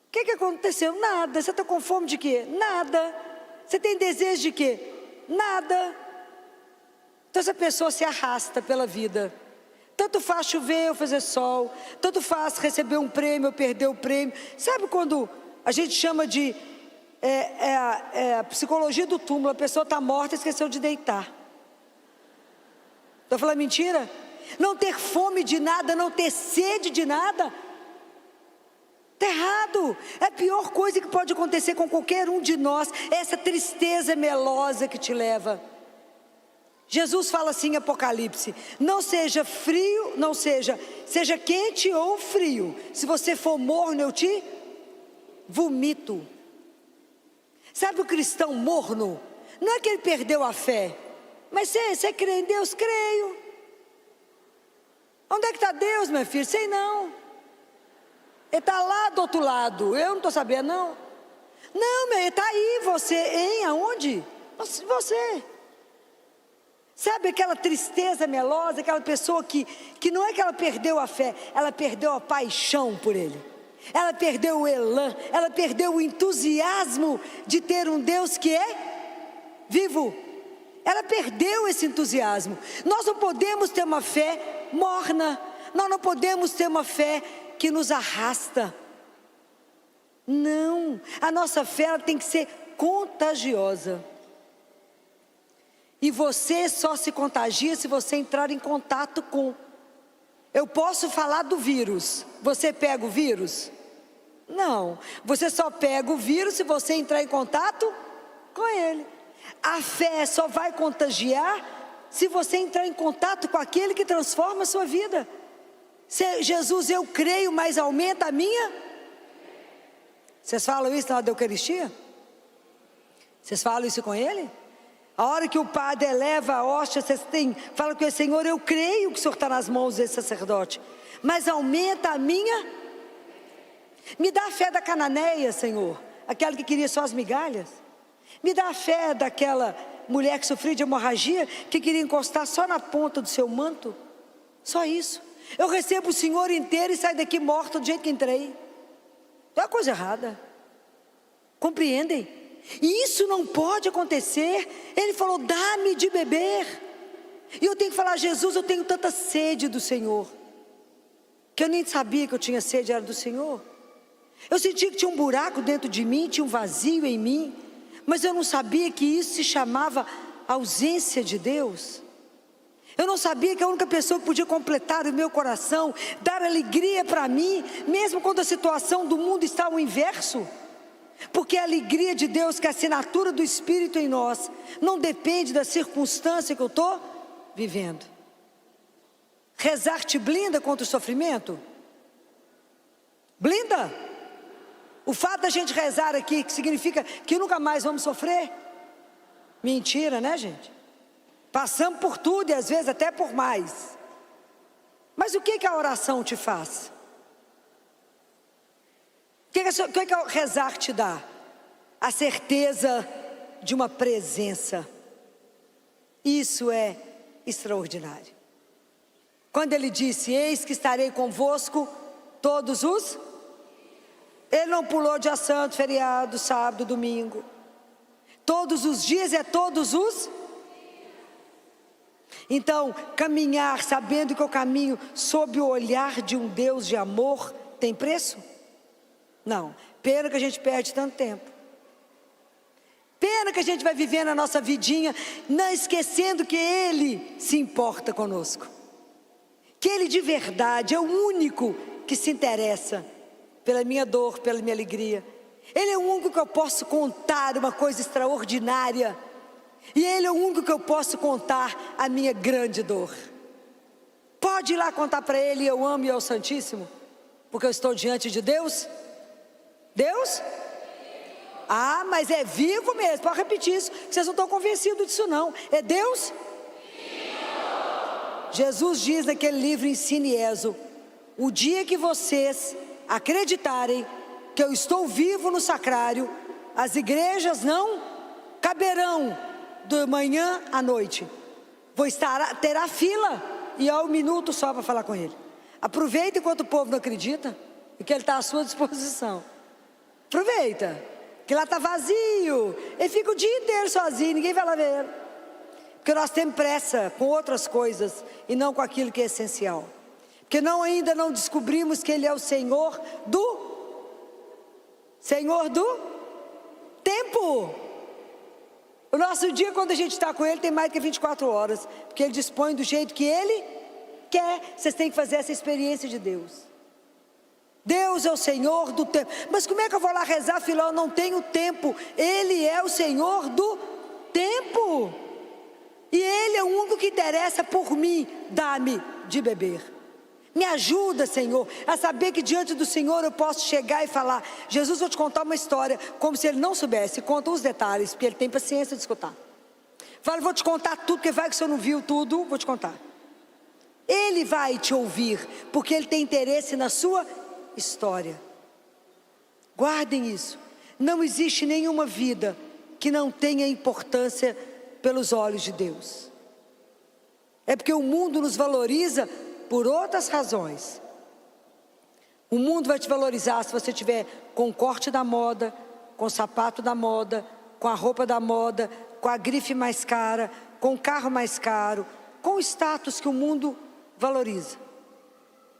O que aconteceu? Nada. Você está com fome de quê? Nada. Você tem desejo de quê? Nada. Então essa pessoa se arrasta pela vida. Tanto faz chover ou fazer sol, tanto faz receber um prêmio ou perder o prêmio. Sabe quando a gente chama de psicologia do túmulo, a pessoa está morta e esqueceu de deitar. Estou falando mentira? Não ter fome de nada, não ter sede de nada, está errado. É a pior coisa que pode acontecer com qualquer um de nós, essa tristeza melosa que te leva. Jesus fala assim em Apocalipse, não seja frio, seja quente ou frio. Se você for morno, eu te vomito. Sabe o cristão morno? Não é que ele perdeu a fé, mas você crê em Deus? Creio. Onde é que está Deus, meu filho? Sei não. Ele está lá do outro lado, eu não estou sabendo não. Não, meu, ele está aí, você, hein? Aonde? Você. Sabe aquela tristeza melosa, aquela pessoa que não é que ela perdeu a fé, ela perdeu a paixão por Ele. Ela perdeu o elan, ela perdeu o entusiasmo de ter um Deus que é vivo. Ela perdeu esse entusiasmo. Nós não podemos ter uma fé morna, nós não podemos ter uma fé que nos arrasta. Não, a nossa fé ela tem que ser contagiosa. E você só se contagia se você entrar em contato com. Eu posso falar do vírus, você pega o vírus? Não, você só pega o vírus se você entrar em contato com ele. A fé só vai contagiar se você entrar em contato com aquele que transforma a sua vida. Jesus, eu creio, mas aumenta a minha. Vocês falam isso na hora da Eucaristia? Vocês falam isso com ele? A hora que o padre eleva a hóstia, vocês falam com o Senhor, eu creio que o Senhor está nas mãos desse sacerdote, mas aumenta a minha. Me dá a fé da cananeia, Senhor, aquela que queria só as migalhas. Me dá a fé daquela mulher que sofria de hemorragia, que queria encostar só na ponta do seu manto. Só isso. Eu recebo o Senhor inteiro e saio daqui morto do jeito que entrei. É uma coisa errada. Compreendem? E isso não pode acontecer. Ele falou, dá-me de beber. E eu tenho que falar, Jesus, eu tenho tanta sede do Senhor, que eu nem sabia que eu tinha sede, era do Senhor. Eu sentia que tinha um buraco dentro de mim, tinha um vazio em mim, mas eu não sabia que isso se chamava ausência de Deus. Eu não sabia que a única pessoa que podia completar o meu coração, dar alegria para mim, mesmo quando a situação do mundo está ao inverso. Porque a alegria de Deus, que é a assinatura do Espírito em nós, não depende da circunstância que eu estou vivendo. Rezar te blinda contra o sofrimento? Blinda. O fato da gente rezar aqui, que significa que nunca mais vamos sofrer? Mentira, né, gente? Passamos por tudo e às vezes até por mais. Mas o que a oração te faz? O que o rezar te dá? A certeza de uma presença. Isso é extraordinário. Quando ele disse, eis que estarei convosco todos os... Ele não pulou dia santo, feriado, sábado, domingo. Todos os dias é todos os... Então, caminhar sabendo que eu caminho sob o olhar de um Deus de amor, tem preço? Não. Pena que a gente perde tanto tempo. Pena que a gente vai vivendo a nossa vidinha, não esquecendo que Ele se importa conosco. Que Ele de verdade é o único que se interessa pela minha dor, pela minha alegria. Ele é o único que eu posso contar uma coisa extraordinária. E Ele é o único que eu posso contar a minha grande dor. Pode ir lá contar para Ele, eu amo e é o Santíssimo, porque eu estou diante de Deus. Deus? Ah, mas é vivo mesmo, pode repetir isso, vocês não estão convencidos disso não. É Deus? Jesus diz naquele livro Ensine Ezo, o dia que vocês acreditarem que eu estou vivo no sacrário, as igrejas não caberão de manhã à noite. Terá fila e há um minuto só para falar com Ele. Aproveita enquanto o povo não acredita e que Ele está à sua disposição. Aproveita, que lá está vazio. Ele fica o dia inteiro sozinho, ninguém vai lá ver Ele. Porque nós temos pressa com outras coisas e não com aquilo que é essencial. Porque ainda não descobrimos que Ele é o Senhor do tempo. O nosso dia, quando a gente está com Ele, tem mais que 24 horas. Porque Ele dispõe do jeito que Ele quer. Vocês têm que fazer essa experiência de Deus. Deus é o Senhor do tempo. Mas como é que eu vou lá rezar, filho? Eu não tenho tempo. Ele é o Senhor do tempo. E Ele é o único que interessa por mim. Dá-me de beber. Me ajuda, Senhor, a saber que diante do Senhor eu posso chegar e falar, Jesus, vou te contar uma história, como se Ele não soubesse, conta os detalhes, porque Ele tem paciência de escutar. Fala, vou te contar tudo, porque vai que o Senhor não viu tudo, vou te contar. Ele vai te ouvir, porque Ele tem interesse na sua história. Guardem isso, não existe nenhuma vida que não tenha importância pelos olhos de Deus. É porque o mundo nos valoriza por outras razões. O mundo vai te valorizar se você tiver com o corte da moda, com o sapato da moda, com a roupa da moda, com a grife mais cara, com o carro mais caro, com o status que o mundo valoriza.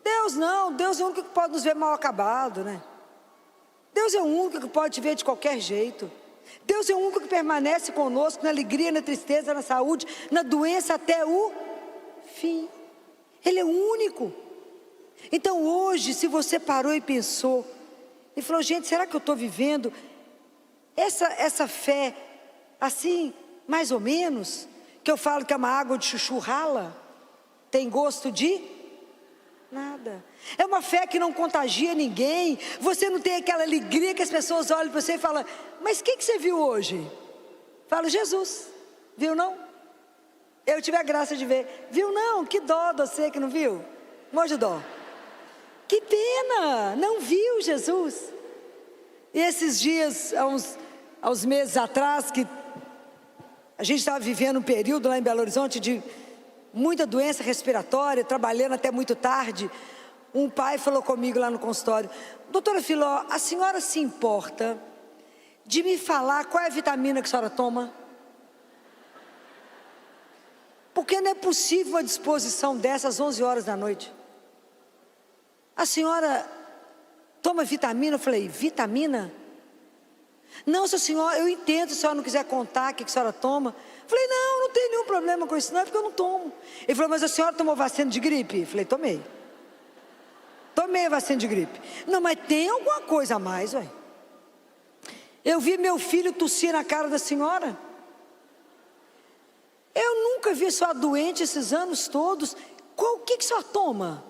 Deus não, Deus é o único que pode nos ver mal acabado, né? Deus é o único que pode te ver de qualquer jeito. Deus é o único que permanece conosco na alegria, na tristeza, na saúde, na doença até o fim. Ele é o único. Então hoje, se você parou e pensou e falou, gente, será que eu estou vivendo essa fé assim, mais ou menos, que eu falo que é uma água de chuchu rala, tem gosto de nada. É uma fé que não contagia ninguém. Você não tem aquela alegria que as pessoas olham para você e falam, mas o que você viu hoje? Falo, Jesus. Viu não? Eu tive a graça de ver. Viu não? Que dó de você que não viu. Morro de dó. Que pena, não viu Jesus. E esses dias, há uns meses atrás, que a gente estava vivendo um período lá em Belo Horizonte de muita doença respiratória, trabalhando até muito tarde. Um pai falou comigo lá no consultório, doutora Filó, a senhora se importa de me falar qual é a vitamina que a senhora toma? Porque não é possível uma disposição dessa às 11 horas da noite. A senhora toma vitamina? Eu falei, vitamina? Não, senhora, eu entendo se a senhora não quiser contar o que a senhora toma. Eu falei, não tem nenhum problema com isso não, é porque eu não tomo. Ele falou, mas a senhora tomou vacina de gripe? Eu falei, tomei. Tomei a vacina de gripe. Não, mas tem alguma coisa a mais, ué. Eu vi meu filho tossir na cara da senhora. Eu nunca vi a senhora doente esses anos todos. O que a senhora toma?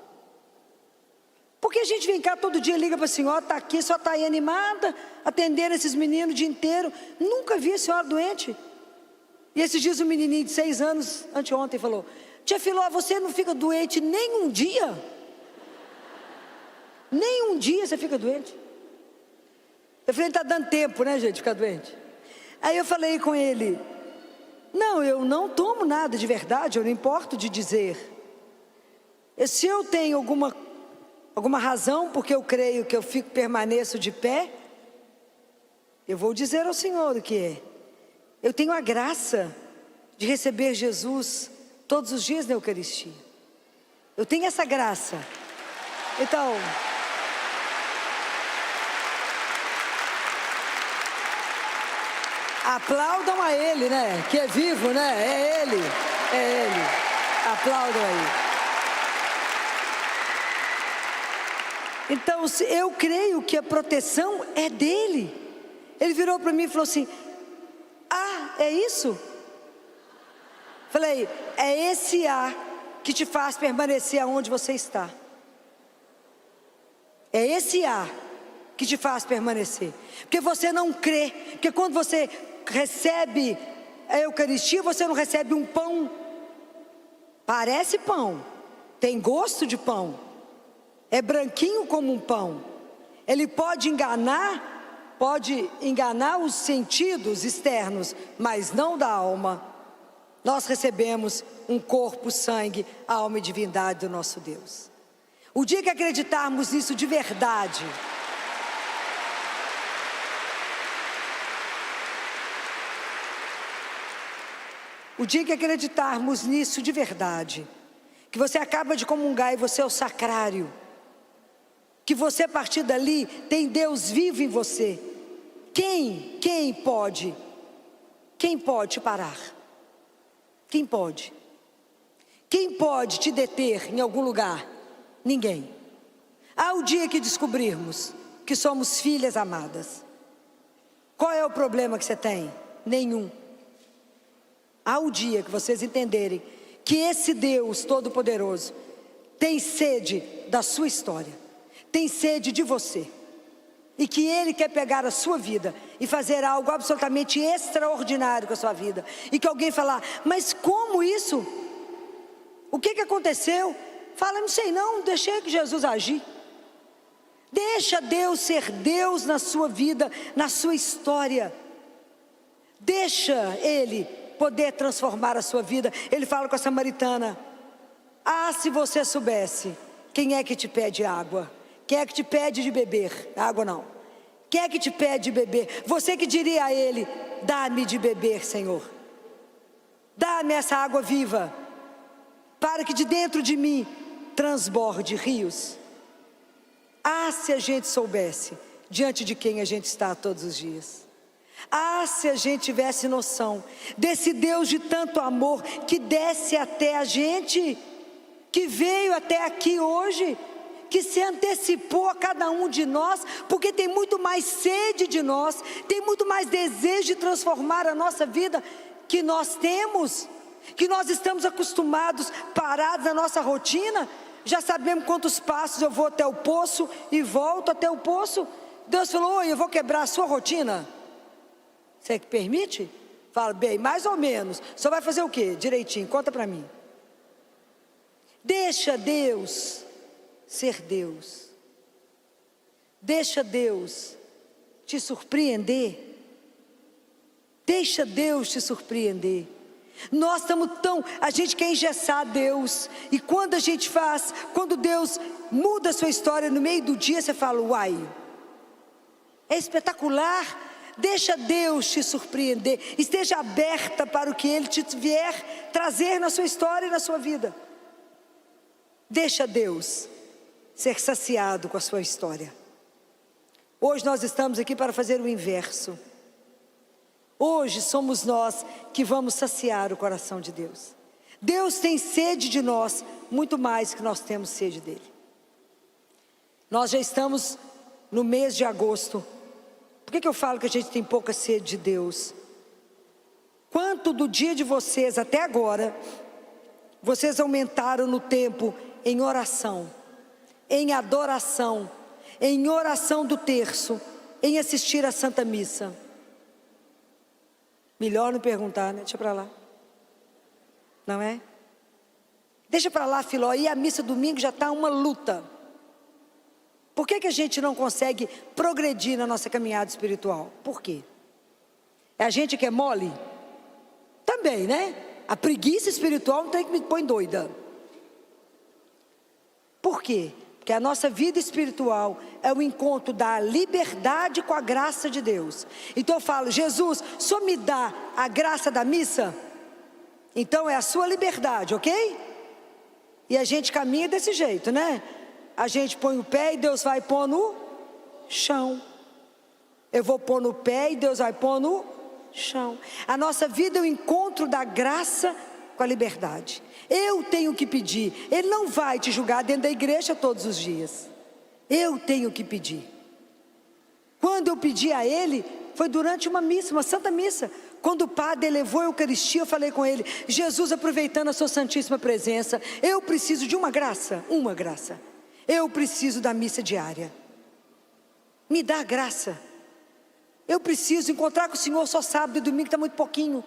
Porque a gente vem cá todo dia, liga para a senhora, está aqui, a senhora está aí animada, atendendo esses meninos o dia inteiro. Nunca vi a senhora doente. E esses dias um menininho de 6 anos, anteontem, falou: tia Filó, você não fica doente nem um dia? Nem um dia você fica doente? Eu falei: está dando tempo, né, gente, ficar doente? Aí eu falei com ele: não, eu não tomo nada de verdade, eu não importo de dizer. Se eu tenho alguma razão, porque eu creio que eu permaneço de pé, eu vou dizer ao Senhor o que é. Eu tenho a graça de receber Jesus todos os dias na Eucaristia. Eu tenho essa graça. Então, aplaudam a Ele, né? Que é vivo, né? É Ele, é Ele. Aplaudam aí. Então, eu creio que a proteção é dele. Ele virou para mim e falou assim: ah, é isso? Falei: é esse A que te faz permanecer aonde você está. É esse A que te faz permanecer. Porque você não crê. Porque quando você recebe a Eucaristia, você não recebe um pão. Parece pão, tem gosto de pão, é branquinho como um pão. Ele pode enganar os sentidos externos, mas não da alma. Nós recebemos um corpo, sangue, alma e divindade do nosso Deus. O dia que acreditarmos nisso de verdade, o dia que acreditarmos nisso de verdade, que você acaba de comungar e você é o sacrário, que você a partir dali tem Deus vivo em você, quem pode te parar? Quem pode? Quem pode te deter em algum lugar? Ninguém. O dia que descobrirmos que somos filhas amadas, qual é o problema que você tem? Nenhum. O dia que vocês entenderem que esse Deus Todo-Poderoso tem sede da sua história, tem sede de você, e que Ele quer pegar a sua vida e fazer algo absolutamente extraordinário com a sua vida, e que alguém falar: mas como isso? O que aconteceu? Fala: não sei não, deixei que Jesus agir. Deixa Deus ser Deus na sua vida, na sua história. Deixa Ele poder transformar a sua vida. Ele fala com a samaritana: se você soubesse quem é que te pede água, quem é que te pede de beber, água não, quem é que te pede de beber, você que diria a Ele: dá-me de beber, Senhor, dá-me essa água viva, para que de dentro de mim transborde rios. Se a gente soubesse diante de quem a gente está todos os dias. Se a gente tivesse noção desse Deus de tanto amor, que desce até a gente, que veio até aqui hoje, que se antecipou a cada um de nós, porque tem muito mais sede de nós, tem muito mais desejo de transformar a nossa vida que nós temos, que nós estamos acostumados, parados na nossa rotina. Já sabemos quantos passos eu vou até o poço e volto até o poço. Deus falou: oi, eu vou quebrar a sua rotina. Você que permite? Fala: bem, mais ou menos. Só vai fazer o quê? Direitinho, conta para mim. Deixa Deus ser Deus. Deixa Deus te surpreender. Deixa Deus te surpreender. Nós estamos a gente quer engessar Deus, e quando a gente quando Deus muda a sua história no meio do dia, você fala: uai, é espetacular. Deixa Deus te surpreender, esteja aberta para o que Ele te vier trazer na sua história e na sua vida. Deixa Deus ser saciado com a sua história. Hoje nós estamos aqui para fazer o inverso. Hoje somos nós que vamos saciar o coração de Deus. Deus tem sede de nós, muito mais que nós temos sede dEle. Nós já estamos no mês de agosto. Por que eu falo que a gente tem pouca sede de Deus? quanto do dia de vocês até agora, vocês aumentaram no tempo em oração, em adoração, em oração do terço, em assistir à Santa Missa. Melhor não perguntar, né? Deixa para lá. Não é? Deixa para lá, Filó. E a missa domingo já está uma luta. Por que a gente não consegue progredir na nossa caminhada espiritual? Por quê? É a gente que é mole? Também, né? A preguiça espiritual não tem que me põe doida. Por quê? Porque a nossa vida espiritual é o encontro da liberdade com a graça de Deus. Então eu falo, Jesus, só me dá a graça da missa? Então é a sua liberdade, ok? E a gente caminha desse jeito, né? A gente põe o pé e Deus vai pôr no chão. Eu vou pôr no pé e Deus vai pôr no chão. A nossa vida é o encontro da graça com a liberdade. Eu tenho que pedir. Ele não vai te julgar dentro da igreja todos os dias. Eu tenho que pedir. Quando eu pedi a Ele, foi durante uma missa, uma santa missa. Quando o padre elevou a Eucaristia, eu falei com ele: Jesus, aproveitando a sua santíssima presença, eu preciso de uma graça. Eu preciso da missa diária. Me dá a graça. Eu preciso encontrar com o Senhor só sábado e domingo, está muito pouquinho.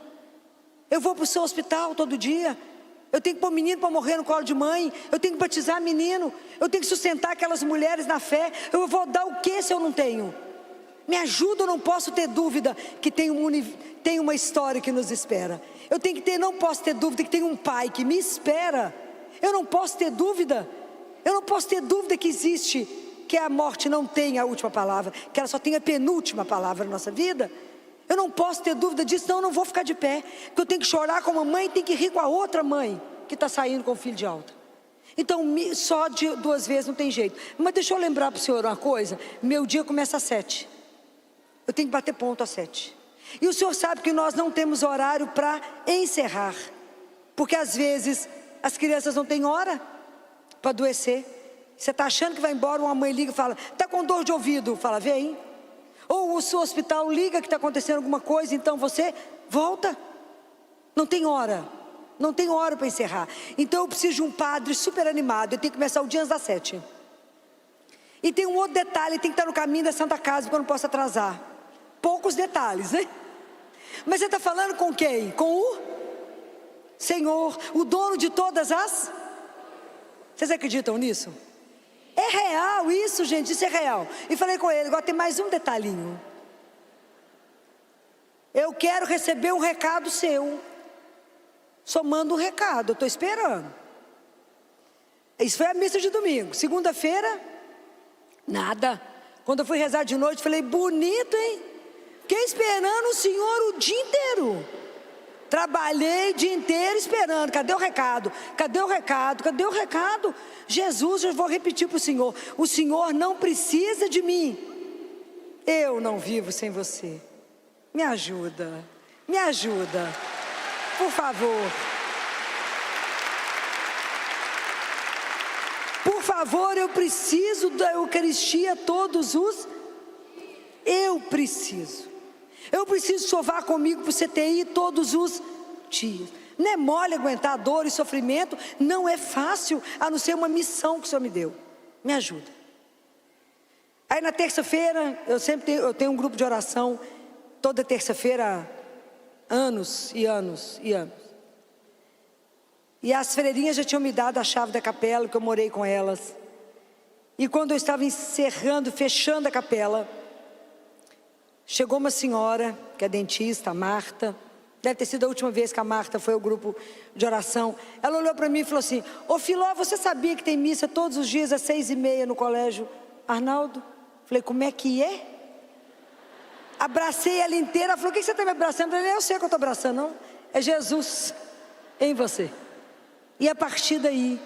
Eu vou para o seu hospital todo dia. Eu tenho que pôr menino para morrer no colo de mãe. Eu tenho que batizar menino. Eu tenho que sustentar aquelas mulheres na fé. Eu vou dar o que se eu não tenho? Me ajuda, eu não posso ter dúvida que tem uma história que nos espera. Não posso ter dúvida que tem um Pai que me espera. Eu não posso ter dúvida. Eu não posso ter dúvida que existe, que a morte não tem a última palavra, que ela só tem a penúltima palavra na nossa vida. Eu não posso ter dúvida disso, não, eu não vou ficar de pé. Porque eu tenho que chorar com uma mãe e tenho que rir com a outra mãe que está saindo com o filho de alta. Então, só de 2 vezes não tem jeito. Mas deixa eu lembrar para o senhor uma coisa: meu dia começa às 7. Eu tenho que bater ponto às 7. E o senhor sabe que nós não temos horário para encerrar. Porque às vezes as crianças não têm hora para adoecer. Você está achando que vai embora, uma mãe liga e fala: está com dor de ouvido, fala, vem. Ou o seu hospital liga que está acontecendo alguma coisa, então você volta. Não tem hora para encerrar. Então eu preciso de um padre super animado. Eu tenho que começar o dia antes das 7. E tem um outro detalhe: tem que estar no caminho da Santa Casa, porque eu não posso atrasar. Poucos detalhes, né? Mas você está falando com quem? Com o Senhor, o dono de todas as... Vocês acreditam nisso? É real isso, gente, isso é real. E falei com ele: agora tem mais um detalhinho. Eu quero receber um recado seu. Só manda um recado, eu estou esperando. Isso foi a missa de domingo. Segunda-feira, nada. Quando eu fui rezar de noite, falei: bonito, hein? Fiquei esperando o senhor o dia inteiro. Trabalhei o dia inteiro esperando. Cadê o recado? Cadê o recado? Cadê o recado? Jesus, eu vou repetir para o senhor: o senhor não precisa de mim. Eu não vivo sem você. Me ajuda. Me ajuda. Por favor. Por favor, eu preciso da Eucaristia todos os... Eu preciso que o senhor vá comigo para o CTI todos os dias. Não é mole aguentar dor e sofrimento. Não é fácil, a não ser uma missão que o senhor me deu. Me ajuda. Aí na terça-feira, eu tenho um grupo de oração, toda terça-feira, anos e anos e anos. E as freirinhas já tinham me dado a chave da capela, que eu morei com elas. E quando eu estava fechando a capela, chegou uma senhora, que é dentista, a Marta. Deve ter sido a última vez que a Marta foi ao grupo de oração. Ela olhou para mim e falou assim: ô Filó, você sabia que tem missa todos os dias às 6h30 no colégio Arnaldo? Falei: como é que é? Abracei ela inteira. Ela falou: o que você está me abraçando? Eu falei: eu sei que eu estou abraçando, não. É Jesus em você. E a partir daí,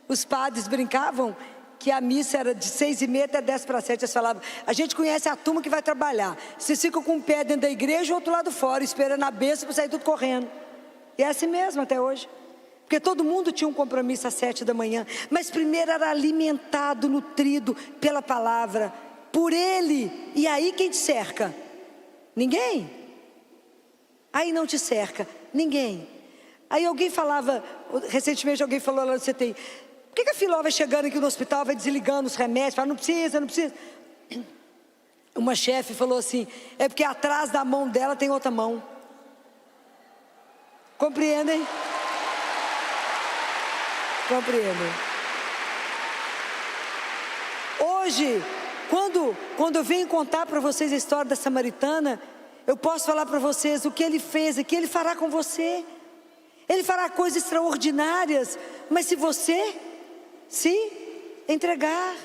os padres brincavam que a missa era de 6h30 até 6:50. Eles falavam: a gente conhece a turma que vai trabalhar. Vocês ficam com um pé dentro da igreja e o outro lado fora, esperando a bênção para sair tudo correndo. E é assim mesmo até hoje. Porque todo mundo tinha um compromisso às 7h. Mas primeiro era alimentado, nutrido pela palavra, por Ele. E aí quem te cerca? Ninguém. Aí não te cerca ninguém. Aí alguém falava, recentemente alguém falou lá no CTI, por que a Filó vai chegando aqui no hospital, vai desligando os remédios, fala, não precisa, não precisa. Uma chefe falou assim, é porque atrás da mão dela tem outra mão. Compreendem? Compreendem. Hoje, quando eu venho contar para vocês a história da samaritana, eu posso falar para vocês o que ele fez, o que ele fará com você. Ele fará coisas extraordinárias, mas se você se entregar,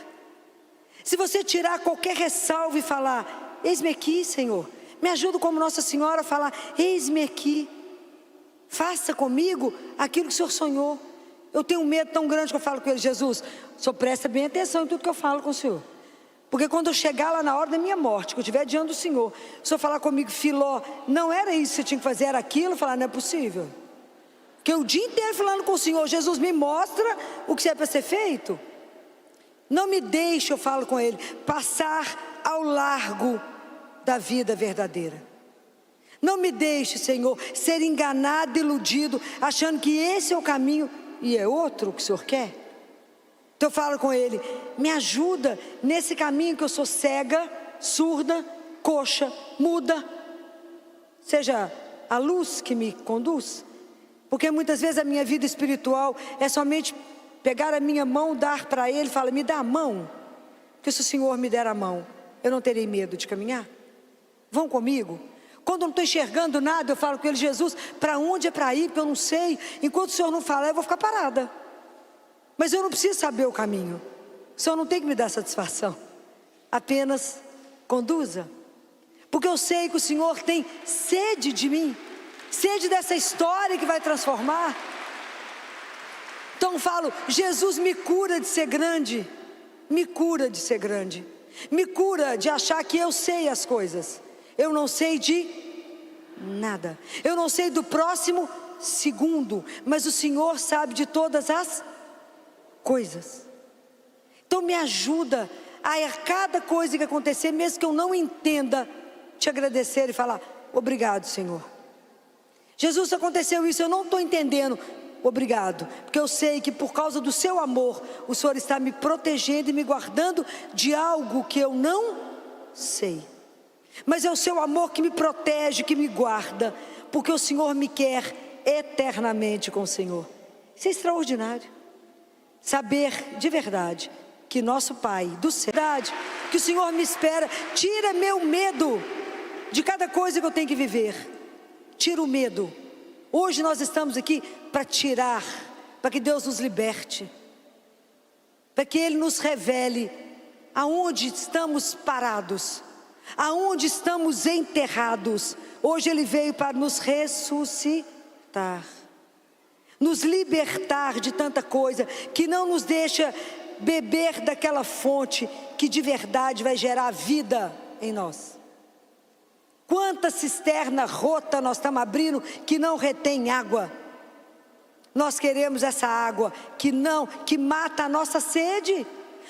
se você tirar qualquer ressalva e falar, eis-me aqui, Senhor, me ajuda como Nossa Senhora a falar, eis-me aqui, faça comigo aquilo que o Senhor sonhou. Eu tenho um medo tão grande que eu falo com ele, Jesus, o Senhor presta bem atenção em tudo que eu falo com o Senhor, porque quando eu chegar lá na hora da minha morte, que eu estiver diante do Senhor, o Senhor falar comigo, Filó, não era isso que você tinha que fazer, era aquilo, eu falar, não é possível, porque o dia inteiro falando com o Senhor, Jesus me mostra o que é para ser feito. Não me deixe, eu falo com ele, passar ao largo da vida verdadeira. Não me deixe, Senhor, ser enganado, iludido, achando que esse é o caminho e é outro que o Senhor quer. Então eu falo com ele, me ajuda nesse caminho que eu sou cega, surda, coxa, muda. Seja a luz que me conduz. Porque muitas vezes a minha vida espiritual é somente pegar a minha mão, dar para ele e falar, me dá a mão. Porque se o Senhor me der a mão, eu não terei medo de caminhar. Vão comigo. Quando eu não estou enxergando nada, eu falo com ele, Jesus, para onde é para ir? Porque eu não sei. Enquanto o Senhor não falar, eu vou ficar parada. Mas eu não preciso saber o caminho. O Senhor não tem que me dar satisfação. Apenas conduza. Porque eu sei que o Senhor tem sede de mim. Sede dessa história que vai transformar. Então eu falo, Jesus me cura de ser grande. Me cura de ser grande. Me cura de achar que eu sei as coisas. Eu não sei de nada. Eu não sei do próximo segundo. Mas o Senhor sabe de todas as coisas. Então me ajuda a cada coisa que acontecer, mesmo que eu não entenda, te agradecer e falar, obrigado, Senhor. Jesus, aconteceu isso, eu não estou entendendo. Obrigado, porque eu sei que por causa do seu amor, o Senhor está me protegendo e me guardando de algo que eu não sei. Mas é o seu amor que me protege, que me guarda, porque o Senhor me quer eternamente com o Senhor. Isso é extraordinário. Saber de verdade que nosso Pai do céu, que o Senhor me espera, tira meu medo de cada coisa que eu tenho que viver. Tira o medo. Hoje nós estamos aqui para tirar, para que Deus nos liberte, para que Ele nos revele aonde estamos parados, aonde estamos enterrados. Hoje Ele veio para nos ressuscitar, nos libertar de tanta coisa que não nos deixa beber daquela fonte que de verdade vai gerar vida em nós. Quanta cisterna rota nós estamos abrindo que não retém água. Nós queremos essa água que mata a nossa sede.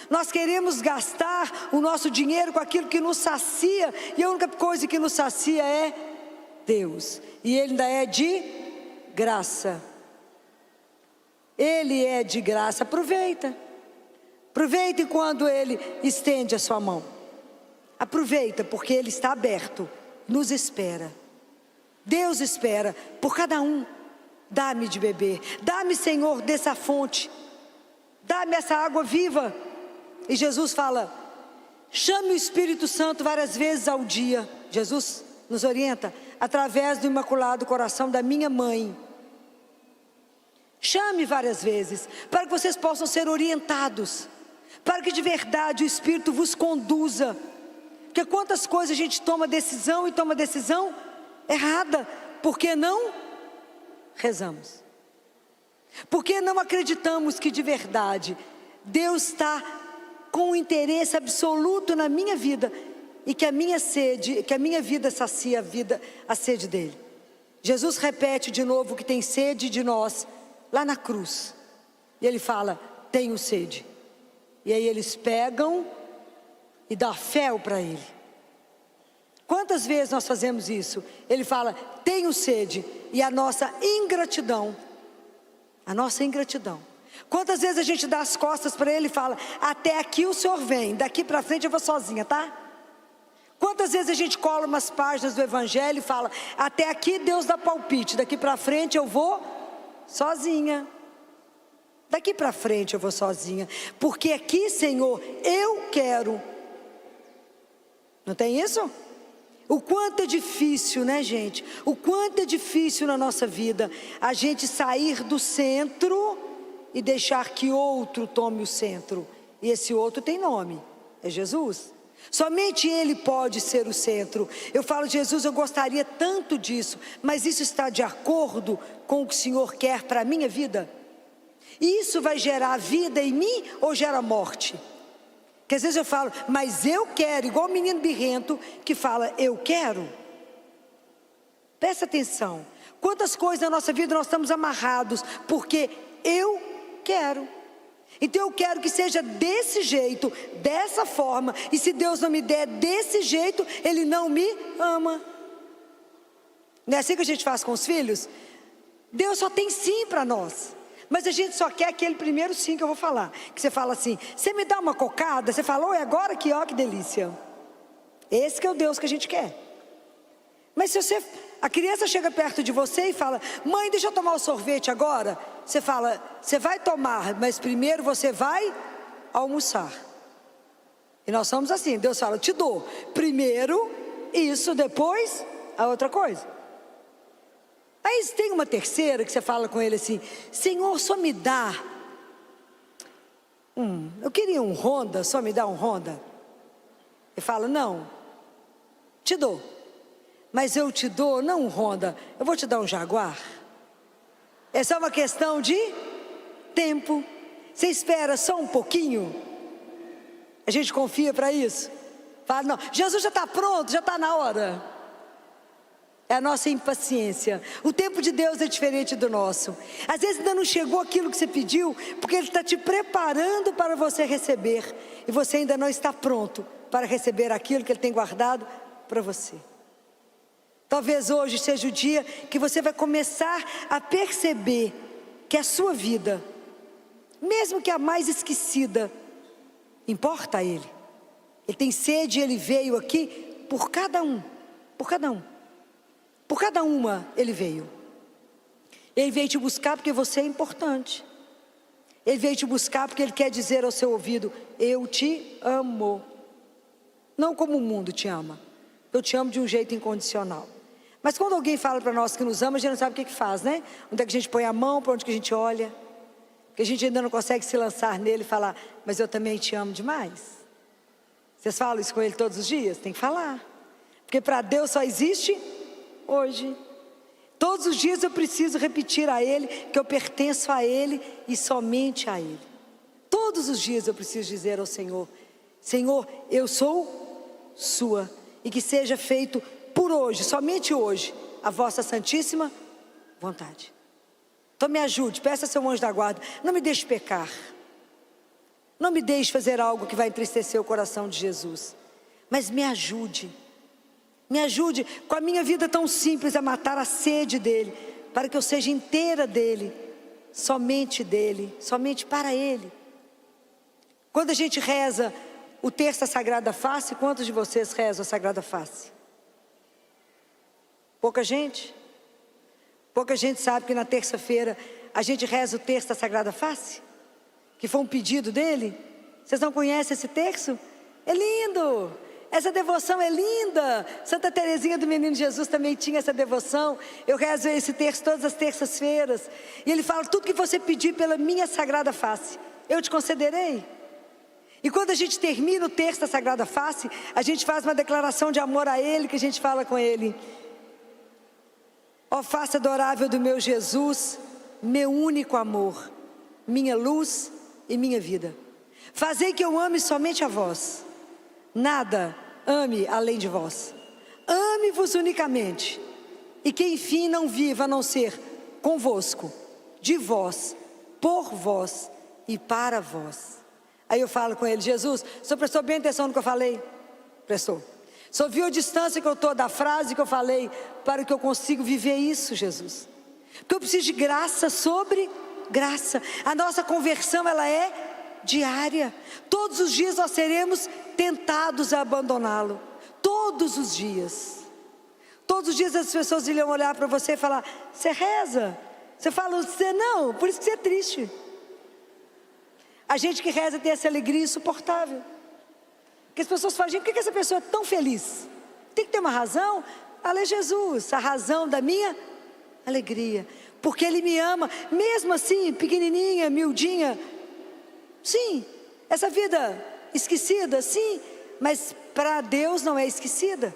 Nós queremos gastar o nosso dinheiro com aquilo que nos sacia, e a única coisa que nos sacia é Deus, e Ele ainda é de graça. Ele é de graça. Aproveita quando Ele estende a sua mão. Aproveita, porque Ele está aberto, nos espera. Deus espera por cada um. Dá-me de beber, dá-me, Senhor, dessa fonte, dá-me essa água viva. E Jesus fala, chame o Espírito Santo várias vezes ao dia. Jesus nos orienta através do Imaculado Coração da minha mãe. Chame várias vezes, para que vocês possam ser orientados, para que de verdade o Espírito vos conduza. Porque quantas coisas a gente toma decisão e toma decisão errada, porque não rezamos, porque não acreditamos que de verdade Deus está com um interesse absoluto na minha vida, e que a minha sede, que a minha vida sacia a sede dele. Jesus repete de novo que tem sede de nós lá na cruz, e ele fala, tenho sede. E aí eles pegam e dão fel para ele. Quantas vezes nós fazemos isso? Ele fala, tenho sede, e a nossa ingratidão. Quantas vezes a gente dá as costas para ele e fala, até aqui o senhor vem, daqui para frente eu vou sozinha, tá? Quantas vezes a gente cola umas páginas do evangelho e fala, até aqui Deus dá palpite, daqui para frente eu vou sozinha. Daqui para frente eu vou sozinha, porque aqui, Senhor, eu quero. Não tem isso? O quanto é difícil, né, gente? O quanto é difícil na nossa vida a gente sair do centro e deixar que outro tome o centro. E esse outro tem nome, é Jesus. Somente Ele pode ser o centro. Eu falo, Jesus, eu gostaria tanto disso, mas isso está de acordo com o que o Senhor quer para a minha vida? E isso vai gerar vida em mim ou gera morte? Porque às vezes eu falo, mas eu quero, igual o menino birrento que fala, eu quero. Presta atenção, quantas coisas na nossa vida nós estamos amarrados, porque eu quero. Então eu quero que seja desse jeito, dessa forma, e se Deus não me der desse jeito, Ele não me ama. Não é assim que a gente faz com os filhos? Deus só tem sim para nós. Mas a gente só quer aquele primeiro sim que eu vou falar. Que você fala assim, você me dá uma cocada? Você fala, oi, agora que ó, que delícia. Esse que é o Deus que a gente quer. Mas se a criança chega perto de você e fala, mãe, deixa eu tomar o sorvete agora. Você fala, você vai tomar, mas primeiro você vai almoçar. E nós somos assim, Deus fala, te dou. Primeiro isso, depois a outra coisa. Aí tem uma terceira que você fala com ele assim, Senhor, só me dá, eu queria um Honda, só me dá um Honda. Ele fala, não, te dou, mas eu te dou, não um Honda, eu vou te dar um Jaguar. É só uma questão de tempo, você espera só um pouquinho, a gente confia para isso, fala, não, Jesus já está pronto, já está na hora. É a nossa impaciência. O tempo de Deus é diferente do nosso. Às vezes ainda não chegou aquilo que você pediu, porque Ele está te preparando para você receber, e você ainda não está pronto para receber aquilo que Ele tem guardado para você. Talvez hoje seja o dia que você vai começar a perceber que a sua vida, mesmo que a mais esquecida, importa a Ele. Ele tem sede e Ele veio aqui por cada um, por cada um. Por cada uma Ele veio. Ele veio te buscar porque você é importante. Ele veio te buscar porque Ele quer dizer ao seu ouvido, eu te amo. Não como o mundo te ama. Eu te amo de um jeito incondicional. Mas quando alguém fala para nós que nos ama, a gente não sabe o que faz, né? Onde é que a gente põe a mão, para onde que a gente olha. Porque a gente ainda não consegue se lançar nele e falar, mas eu também te amo demais. Vocês falam isso com Ele todos os dias? Tem que falar. Porque para Deus só existe hoje. Todos os dias eu preciso repetir a Ele que eu pertenço a Ele e somente a Ele. Todos os dias eu preciso dizer ao Senhor, Senhor, eu sou sua, e que seja feito por hoje, somente hoje, a vossa santíssima vontade. Então me ajude, peça a seu anjo da guarda, não me deixe pecar, não me deixe fazer algo que vai entristecer o coração de Jesus, mas me ajude com a minha vida tão simples a matar a sede dEle, para que eu seja inteira dEle, somente para Ele. Quando a gente reza o terço da Sagrada Face, quantos de vocês rezam a Sagrada Face? Pouca gente? Pouca gente sabe que na terça-feira a gente reza o terço da Sagrada Face? Que foi um pedido dele? Vocês não conhecem esse terço? É lindo! Essa devoção é linda. Santa Teresinha do Menino Jesus também tinha essa devoção. Eu rezo esse terço todas as terças-feiras. E ele fala, tudo que você pedir pela minha Sagrada Face, eu te concederei. E quando a gente termina o terço da Sagrada Face, a gente faz uma declaração de amor a Ele, que a gente fala com Ele. Ó face adorável do meu Jesus, meu único amor, minha luz e minha vida. Fazei que eu ame somente a vós. Nada ame além de vós. Ame-vos unicamente. E que enfim não viva a não ser convosco, de vós, por vós e para vós. Aí eu falo com ele, Jesus, o senhor prestou bem atenção no que eu falei? Prestou. Só viu a distância que eu estou da frase que eu falei para que eu consiga viver isso, Jesus. Porque eu preciso de graça sobre graça. A nossa conversão, ela é diária. Todos os dias nós seremos tentados a abandoná-lo. Todos os dias. Todos os dias as pessoas iriam olhar para você e falar: você reza? Você fala, você não, por isso que você é triste. A gente que reza tem essa alegria insuportável. Porque as pessoas falam: gente, por que essa pessoa é tão feliz? Tem que ter uma razão. Ela é Jesus, a razão da minha alegria. Porque Ele me ama, mesmo assim, pequenininha, miudinha. Sim, essa vida esquecida, sim, mas para Deus não é esquecida.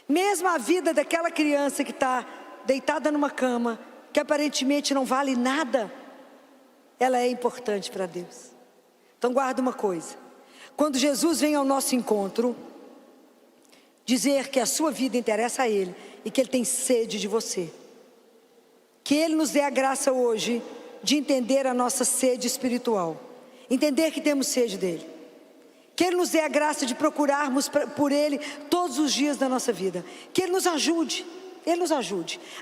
Mesmo a vida daquela criança que está deitada numa cama, que aparentemente não vale nada, ela é importante para Deus. Então guarda uma coisa: quando Jesus vem ao nosso encontro, dizer que a sua vida interessa a Ele e que Ele tem sede de você, que Ele nos dê a graça hoje de entender a nossa sede espiritual, entender que temos sede dEle, que Ele nos dê a graça de procurarmos por Ele todos os dias da nossa vida, que Ele nos ajude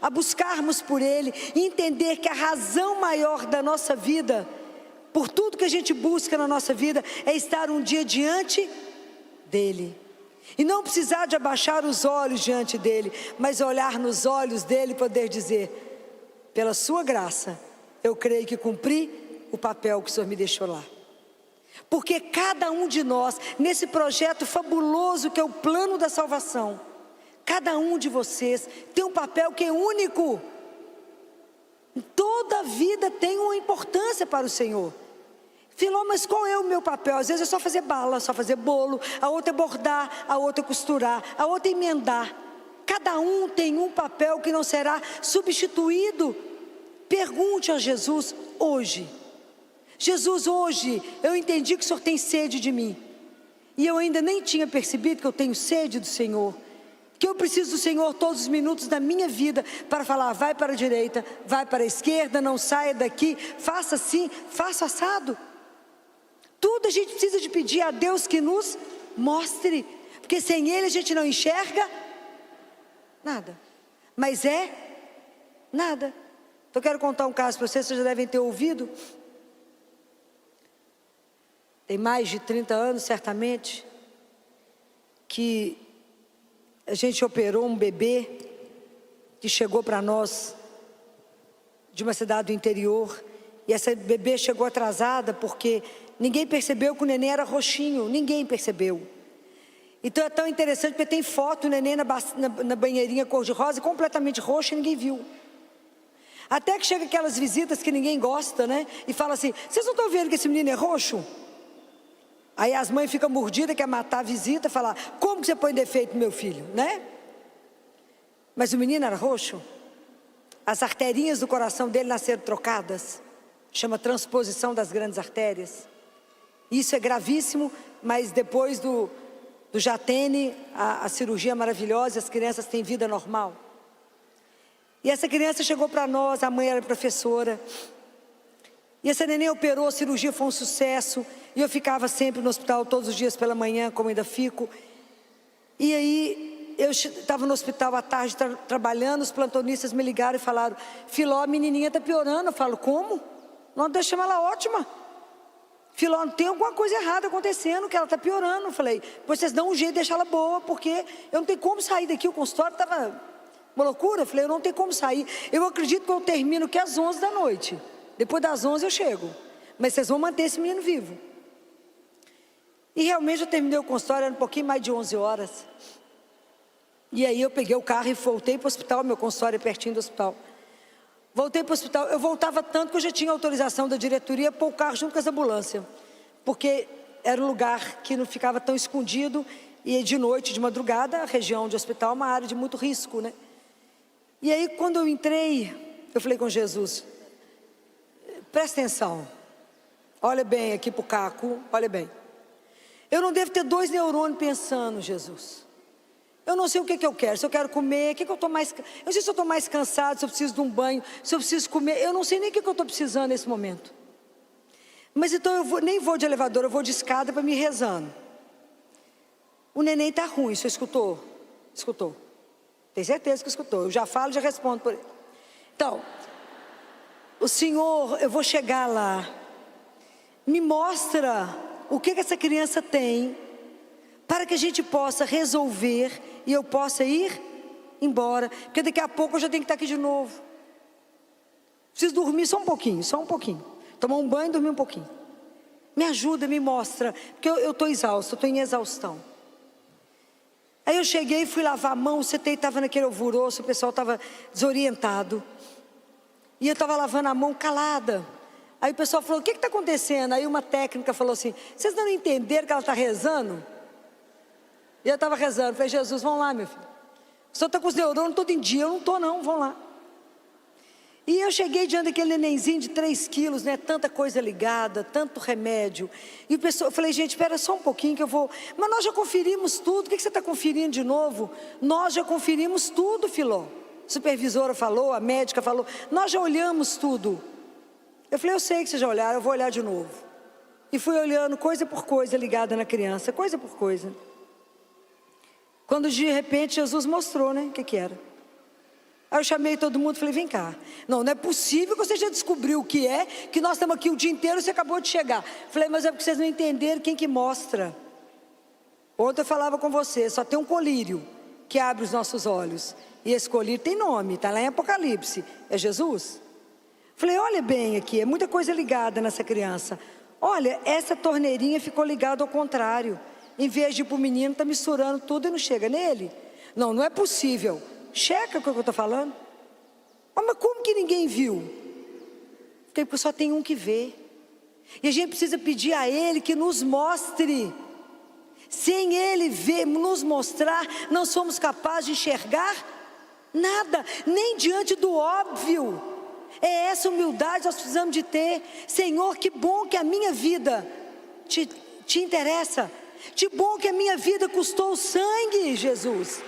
a buscarmos por Ele e entender que a razão maior da nossa vida, por tudo que a gente busca na nossa vida, é estar um dia diante dEle, e não precisar de abaixar os olhos diante dEle, mas olhar nos olhos dEle e poder dizer: pela sua graça, eu creio que cumpri o papel que o Senhor me deixou lá. Porque cada um de nós, nesse projeto fabuloso que é o plano da salvação, cada um de vocês tem um papel que é único. Toda a vida tem uma importância para o Senhor. Filó, mas qual é o meu papel? Às vezes é só fazer bala, só fazer bolo, a outra é bordar, a outra é costurar, a outra é emendar. Cada um tem um papel que não será substituído. Pergunte a Jesus hoje: Jesus, hoje eu entendi que o Senhor tem sede de mim, e eu ainda nem tinha percebido que eu tenho sede do Senhor, que eu preciso do Senhor todos os minutos da minha vida para falar: vai para a direita, vai para a esquerda, não saia daqui, faça assim, faça assado. Tudo a gente precisa de pedir a Deus que nos mostre, porque sem Ele a gente não enxerga nada, mas é nada. Então eu quero contar um caso para vocês já devem ter ouvido. Tem mais de 30 anos, certamente, que a gente operou um bebê que chegou para nós de uma cidade do interior. E essa bebê chegou atrasada porque ninguém percebeu que o neném era roxinho, ninguém percebeu. Então é tão interessante porque tem foto, o neném na banheirinha cor-de-rosa, completamente roxo, e ninguém viu. Até que chega aquelas visitas que ninguém gosta, né? E fala assim: vocês não estão vendo que esse menino é roxo? Aí as mães ficam mordidas, quer matar a visita, falar: como que você põe defeito no meu filho, né? Mas o menino era roxo. As arterinhas do coração dele nasceram trocadas. Chama transposição das grandes artérias. Isso é gravíssimo, mas depois do Jatene, a cirurgia maravilhosa, as crianças têm vida normal. E essa criança chegou para nós, a mãe era professora. E essa neném operou, a cirurgia foi um sucesso. E eu ficava sempre no hospital todos os dias pela manhã, como ainda fico. E aí eu estava no hospital à tarde trabalhando, os plantonistas me ligaram e falaram: Filó, a menininha está piorando. Eu falo: como? Nós deixamos ela ótima. Filó, tem alguma coisa errada acontecendo, que ela está piorando. Eu falei: vocês dão um jeito de deixar ela boa, porque eu não tenho como sair daqui, o consultório estava uma loucura. Eu falei: eu não tenho como sair. Eu acredito que eu termino que às 11 da noite. Depois das 11 eu chego. Mas vocês vão manter esse menino vivo. E realmente eu terminei o consultório, era um pouquinho mais de 11 horas. E aí eu peguei o carro e voltei para o hospital, meu consultório é pertinho do hospital. Voltei para o hospital, eu voltava tanto que eu já tinha autorização da diretoria para pôr o carro junto com as ambulâncias. Porque era um lugar que não ficava tão escondido, e de noite, de madrugada, a região de hospital é uma área de muito risco, né? E aí quando eu entrei, eu falei com Jesus: presta atenção, olha bem aqui para o Caco, olha bem. Eu não devo ter 2 neurônios pensando, Jesus. Eu não sei o que eu quero, se eu quero comer, eu não sei se eu estou mais cansado, se eu preciso de um banho, se eu preciso comer, eu não sei nem o que eu estou precisando nesse momento. Mas então nem vou de elevador, eu vou de escada para me ir rezando. O neném está ruim, você escutou? Escutou. Tem certeza que escutou. Eu já falo, já respondo por ele. Então, o Senhor, eu vou chegar lá. Me mostra o que essa criança tem, para que a gente possa resolver e eu possa ir embora. Porque daqui a pouco eu já tenho que estar aqui de novo. Preciso dormir só um pouquinho, tomar um banho e dormir um pouquinho. Me ajuda, me mostra, porque eu estou exausta, eu estou em exaustão. Aí eu cheguei, fui lavar a mão, o CTI estava naquele alvoroço, o pessoal estava desorientado. E eu estava lavando a mão calada. Aí o pessoal falou, o que está acontecendo? Aí uma técnica falou assim, vocês não entenderam que ela está rezando? E eu estava rezando, falei, Jesus, vamos lá, meu filho. O senhor está com os neurônios todo em dia, eu não estou não, vamos lá. E eu cheguei diante daquele nenenzinho de 3 quilos, né? Tanta coisa ligada, tanto remédio. E o pessoal, eu falei, gente, espera só um pouquinho que eu vou... Mas nós já conferimos tudo, o que você está conferindo de novo? Nós já conferimos tudo, Filó. A supervisora falou, a médica falou, nós já olhamos tudo. Eu falei, eu sei que vocês já olharam, eu vou olhar de novo. E fui olhando coisa por coisa ligada na criança, coisa por coisa. Quando de repente Jesus mostrou, né, o que era. Aí eu chamei todo mundo e falei, vem cá. Não é possível que você já descobriu o que é, que nós estamos aqui o dia inteiro e você acabou de chegar. Falei, mas é porque vocês não entenderam quem que mostra. Ontem eu falava com você, só tem um colírio que abre os nossos olhos. E esse colírio tem nome, está lá em Apocalipse, é Jesus. Falei, olha bem aqui, é muita coisa ligada nessa criança. Olha, essa torneirinha ficou ligada ao contrário. Em vez de ir para o menino, está misturando tudo e não chega nele. Não é possível. Checa o que eu estou falando. Mas como que ninguém viu? Porque só tem um que vê. E a gente precisa pedir a Ele que nos mostre. Sem Ele ver, nos mostrar, não somos capazes de enxergar nada, nem diante do óbvio. É essa humildade que nós precisamos de ter. Senhor, que bom que a minha vida te interessa. Que bom que a minha vida custou sangue, Jesus.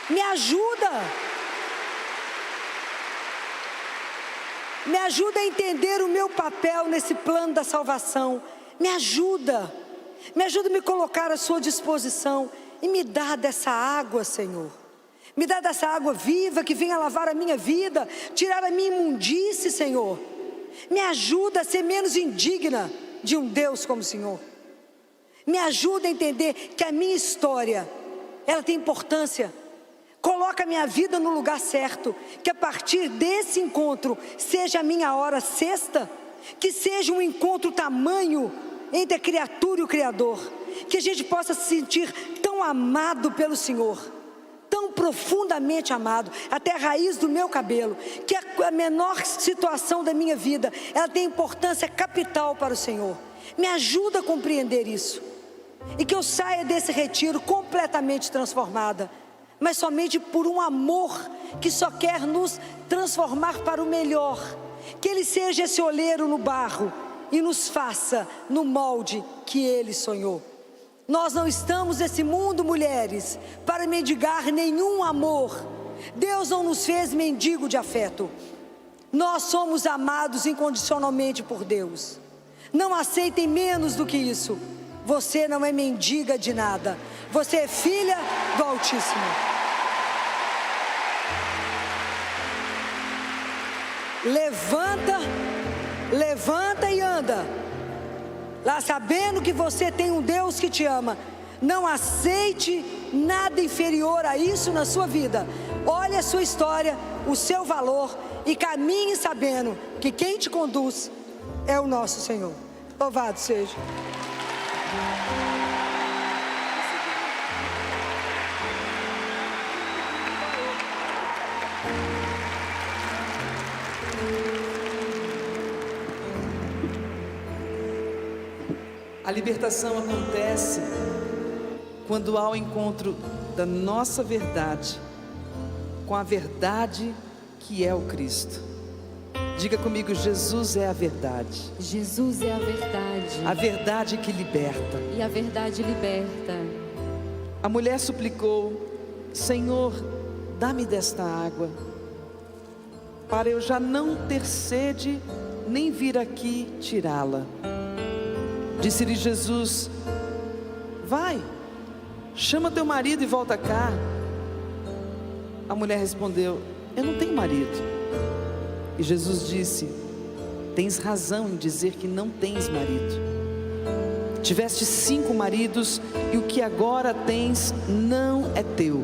Me ajuda. Me ajuda a entender o meu papel nesse plano da salvação. Me ajuda. Me ajuda a me colocar à sua disposição. E me dá dessa água, Senhor. Me dá dessa água viva que venha lavar a minha vida, tirar a minha imundície, Senhor. Me ajuda a ser menos indigna de um Deus como o Senhor. Me ajuda a entender que a minha história, ela tem importância. Coloca a minha vida no lugar certo. Que a partir desse encontro seja a minha hora sexta. Que seja um encontro tamanho entre a criatura e o Criador. Que a gente possa se sentir tão amado pelo Senhor, tão profundamente amado, até a raiz do meu cabelo. Que a menor situação da minha vida, ela tem importância capital para o Senhor. Me ajuda a compreender isso. E que eu saia desse retiro completamente transformada, mas somente por um amor que só quer nos transformar para o melhor. Que Ele seja esse oleiro no barro e nos faça no molde que Ele sonhou. Nós não estamos nesse mundo, mulheres, para mendigar nenhum amor. Deus não nos fez mendigo de afeto. Nós somos amados incondicionalmente por Deus. Não aceitem menos do que isso. Você não é mendiga de nada. Você é filha do Altíssimo. Levanta e anda. Lá sabendo que você tem um Deus que te ama. Não aceite nada inferior a isso na sua vida. Olhe a sua história, o seu valor e caminhe sabendo que quem te conduz é o nosso Senhor. Louvado seja. A libertação acontece quando há o encontro da nossa verdade com a verdade que é o Cristo. Diga comigo, Jesus é a verdade. Jesus é a verdade. A verdade que liberta. E a verdade liberta. A mulher suplicou: Senhor, dá-me desta água, para eu já não ter sede, nem vir aqui tirá-la. Disse-lhe Jesus: vai, chama teu marido e volta cá. A mulher respondeu: eu não tenho marido. E Jesus disse: tens razão em dizer que não tens marido. Tiveste 5 maridos e o que agora tens não é teu.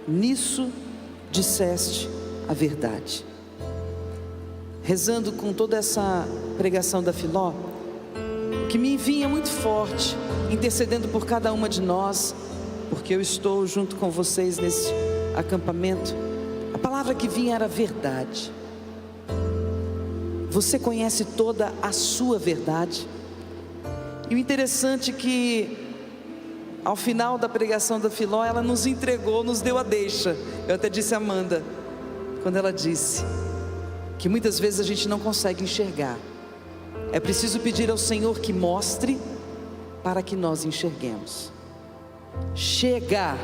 Nisso disseste a verdade. Rezando com toda essa pregação da Filó, o que me vinha muito forte, intercedendo por cada uma de nós, porque eu estou junto com vocês nesse acampamento, a palavra que vinha era verdade. Você conhece toda a sua verdade? E o interessante é que ao final da pregação da Filó, ela nos entregou, nos deu a deixa. Eu até disse a Amanda, quando ela disse que muitas vezes a gente não consegue enxergar, é preciso pedir ao Senhor que mostre para que nós enxerguemos. Chega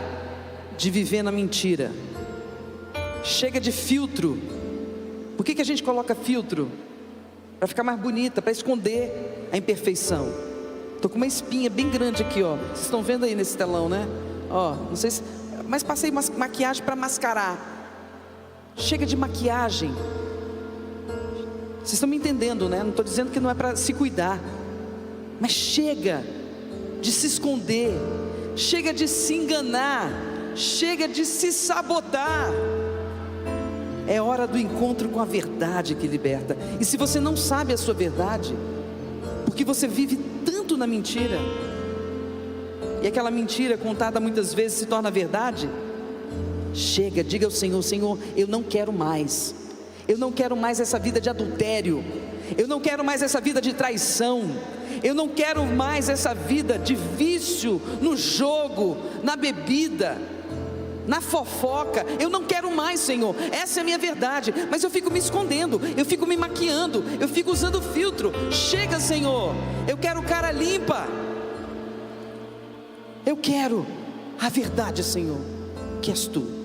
de viver na mentira, chega de filtro. Por que a gente coloca filtro? Para ficar mais bonita, para esconder a imperfeição. Estou com uma espinha bem grande aqui, ó. Vocês estão vendo aí nesse telão, né? Ó, não sei se... mas passei maquiagem para mascarar. Chega de maquiagem. Vocês estão me entendendo, né? Não estou dizendo que não é para se cuidar, mas chega de se esconder, chega de se enganar, chega de se sabotar. É hora do encontro com a verdade que liberta. E se você não sabe a sua verdade, porque você vive tanto na mentira, e aquela mentira contada muitas vezes se torna verdade, chega, diga ao Senhor: Senhor, eu não quero mais. Eu não quero mais essa vida de adultério. Eu não quero mais essa vida de traição. Eu não quero mais essa vida de vício no jogo, na bebida, na fofoca. Eu não quero mais, Senhor. Essa é a minha verdade. Mas eu fico me escondendo, eu fico me maquiando, eu fico usando filtro. Chega, Senhor. Eu quero cara limpa. Eu quero a verdade, Senhor, que és Tu.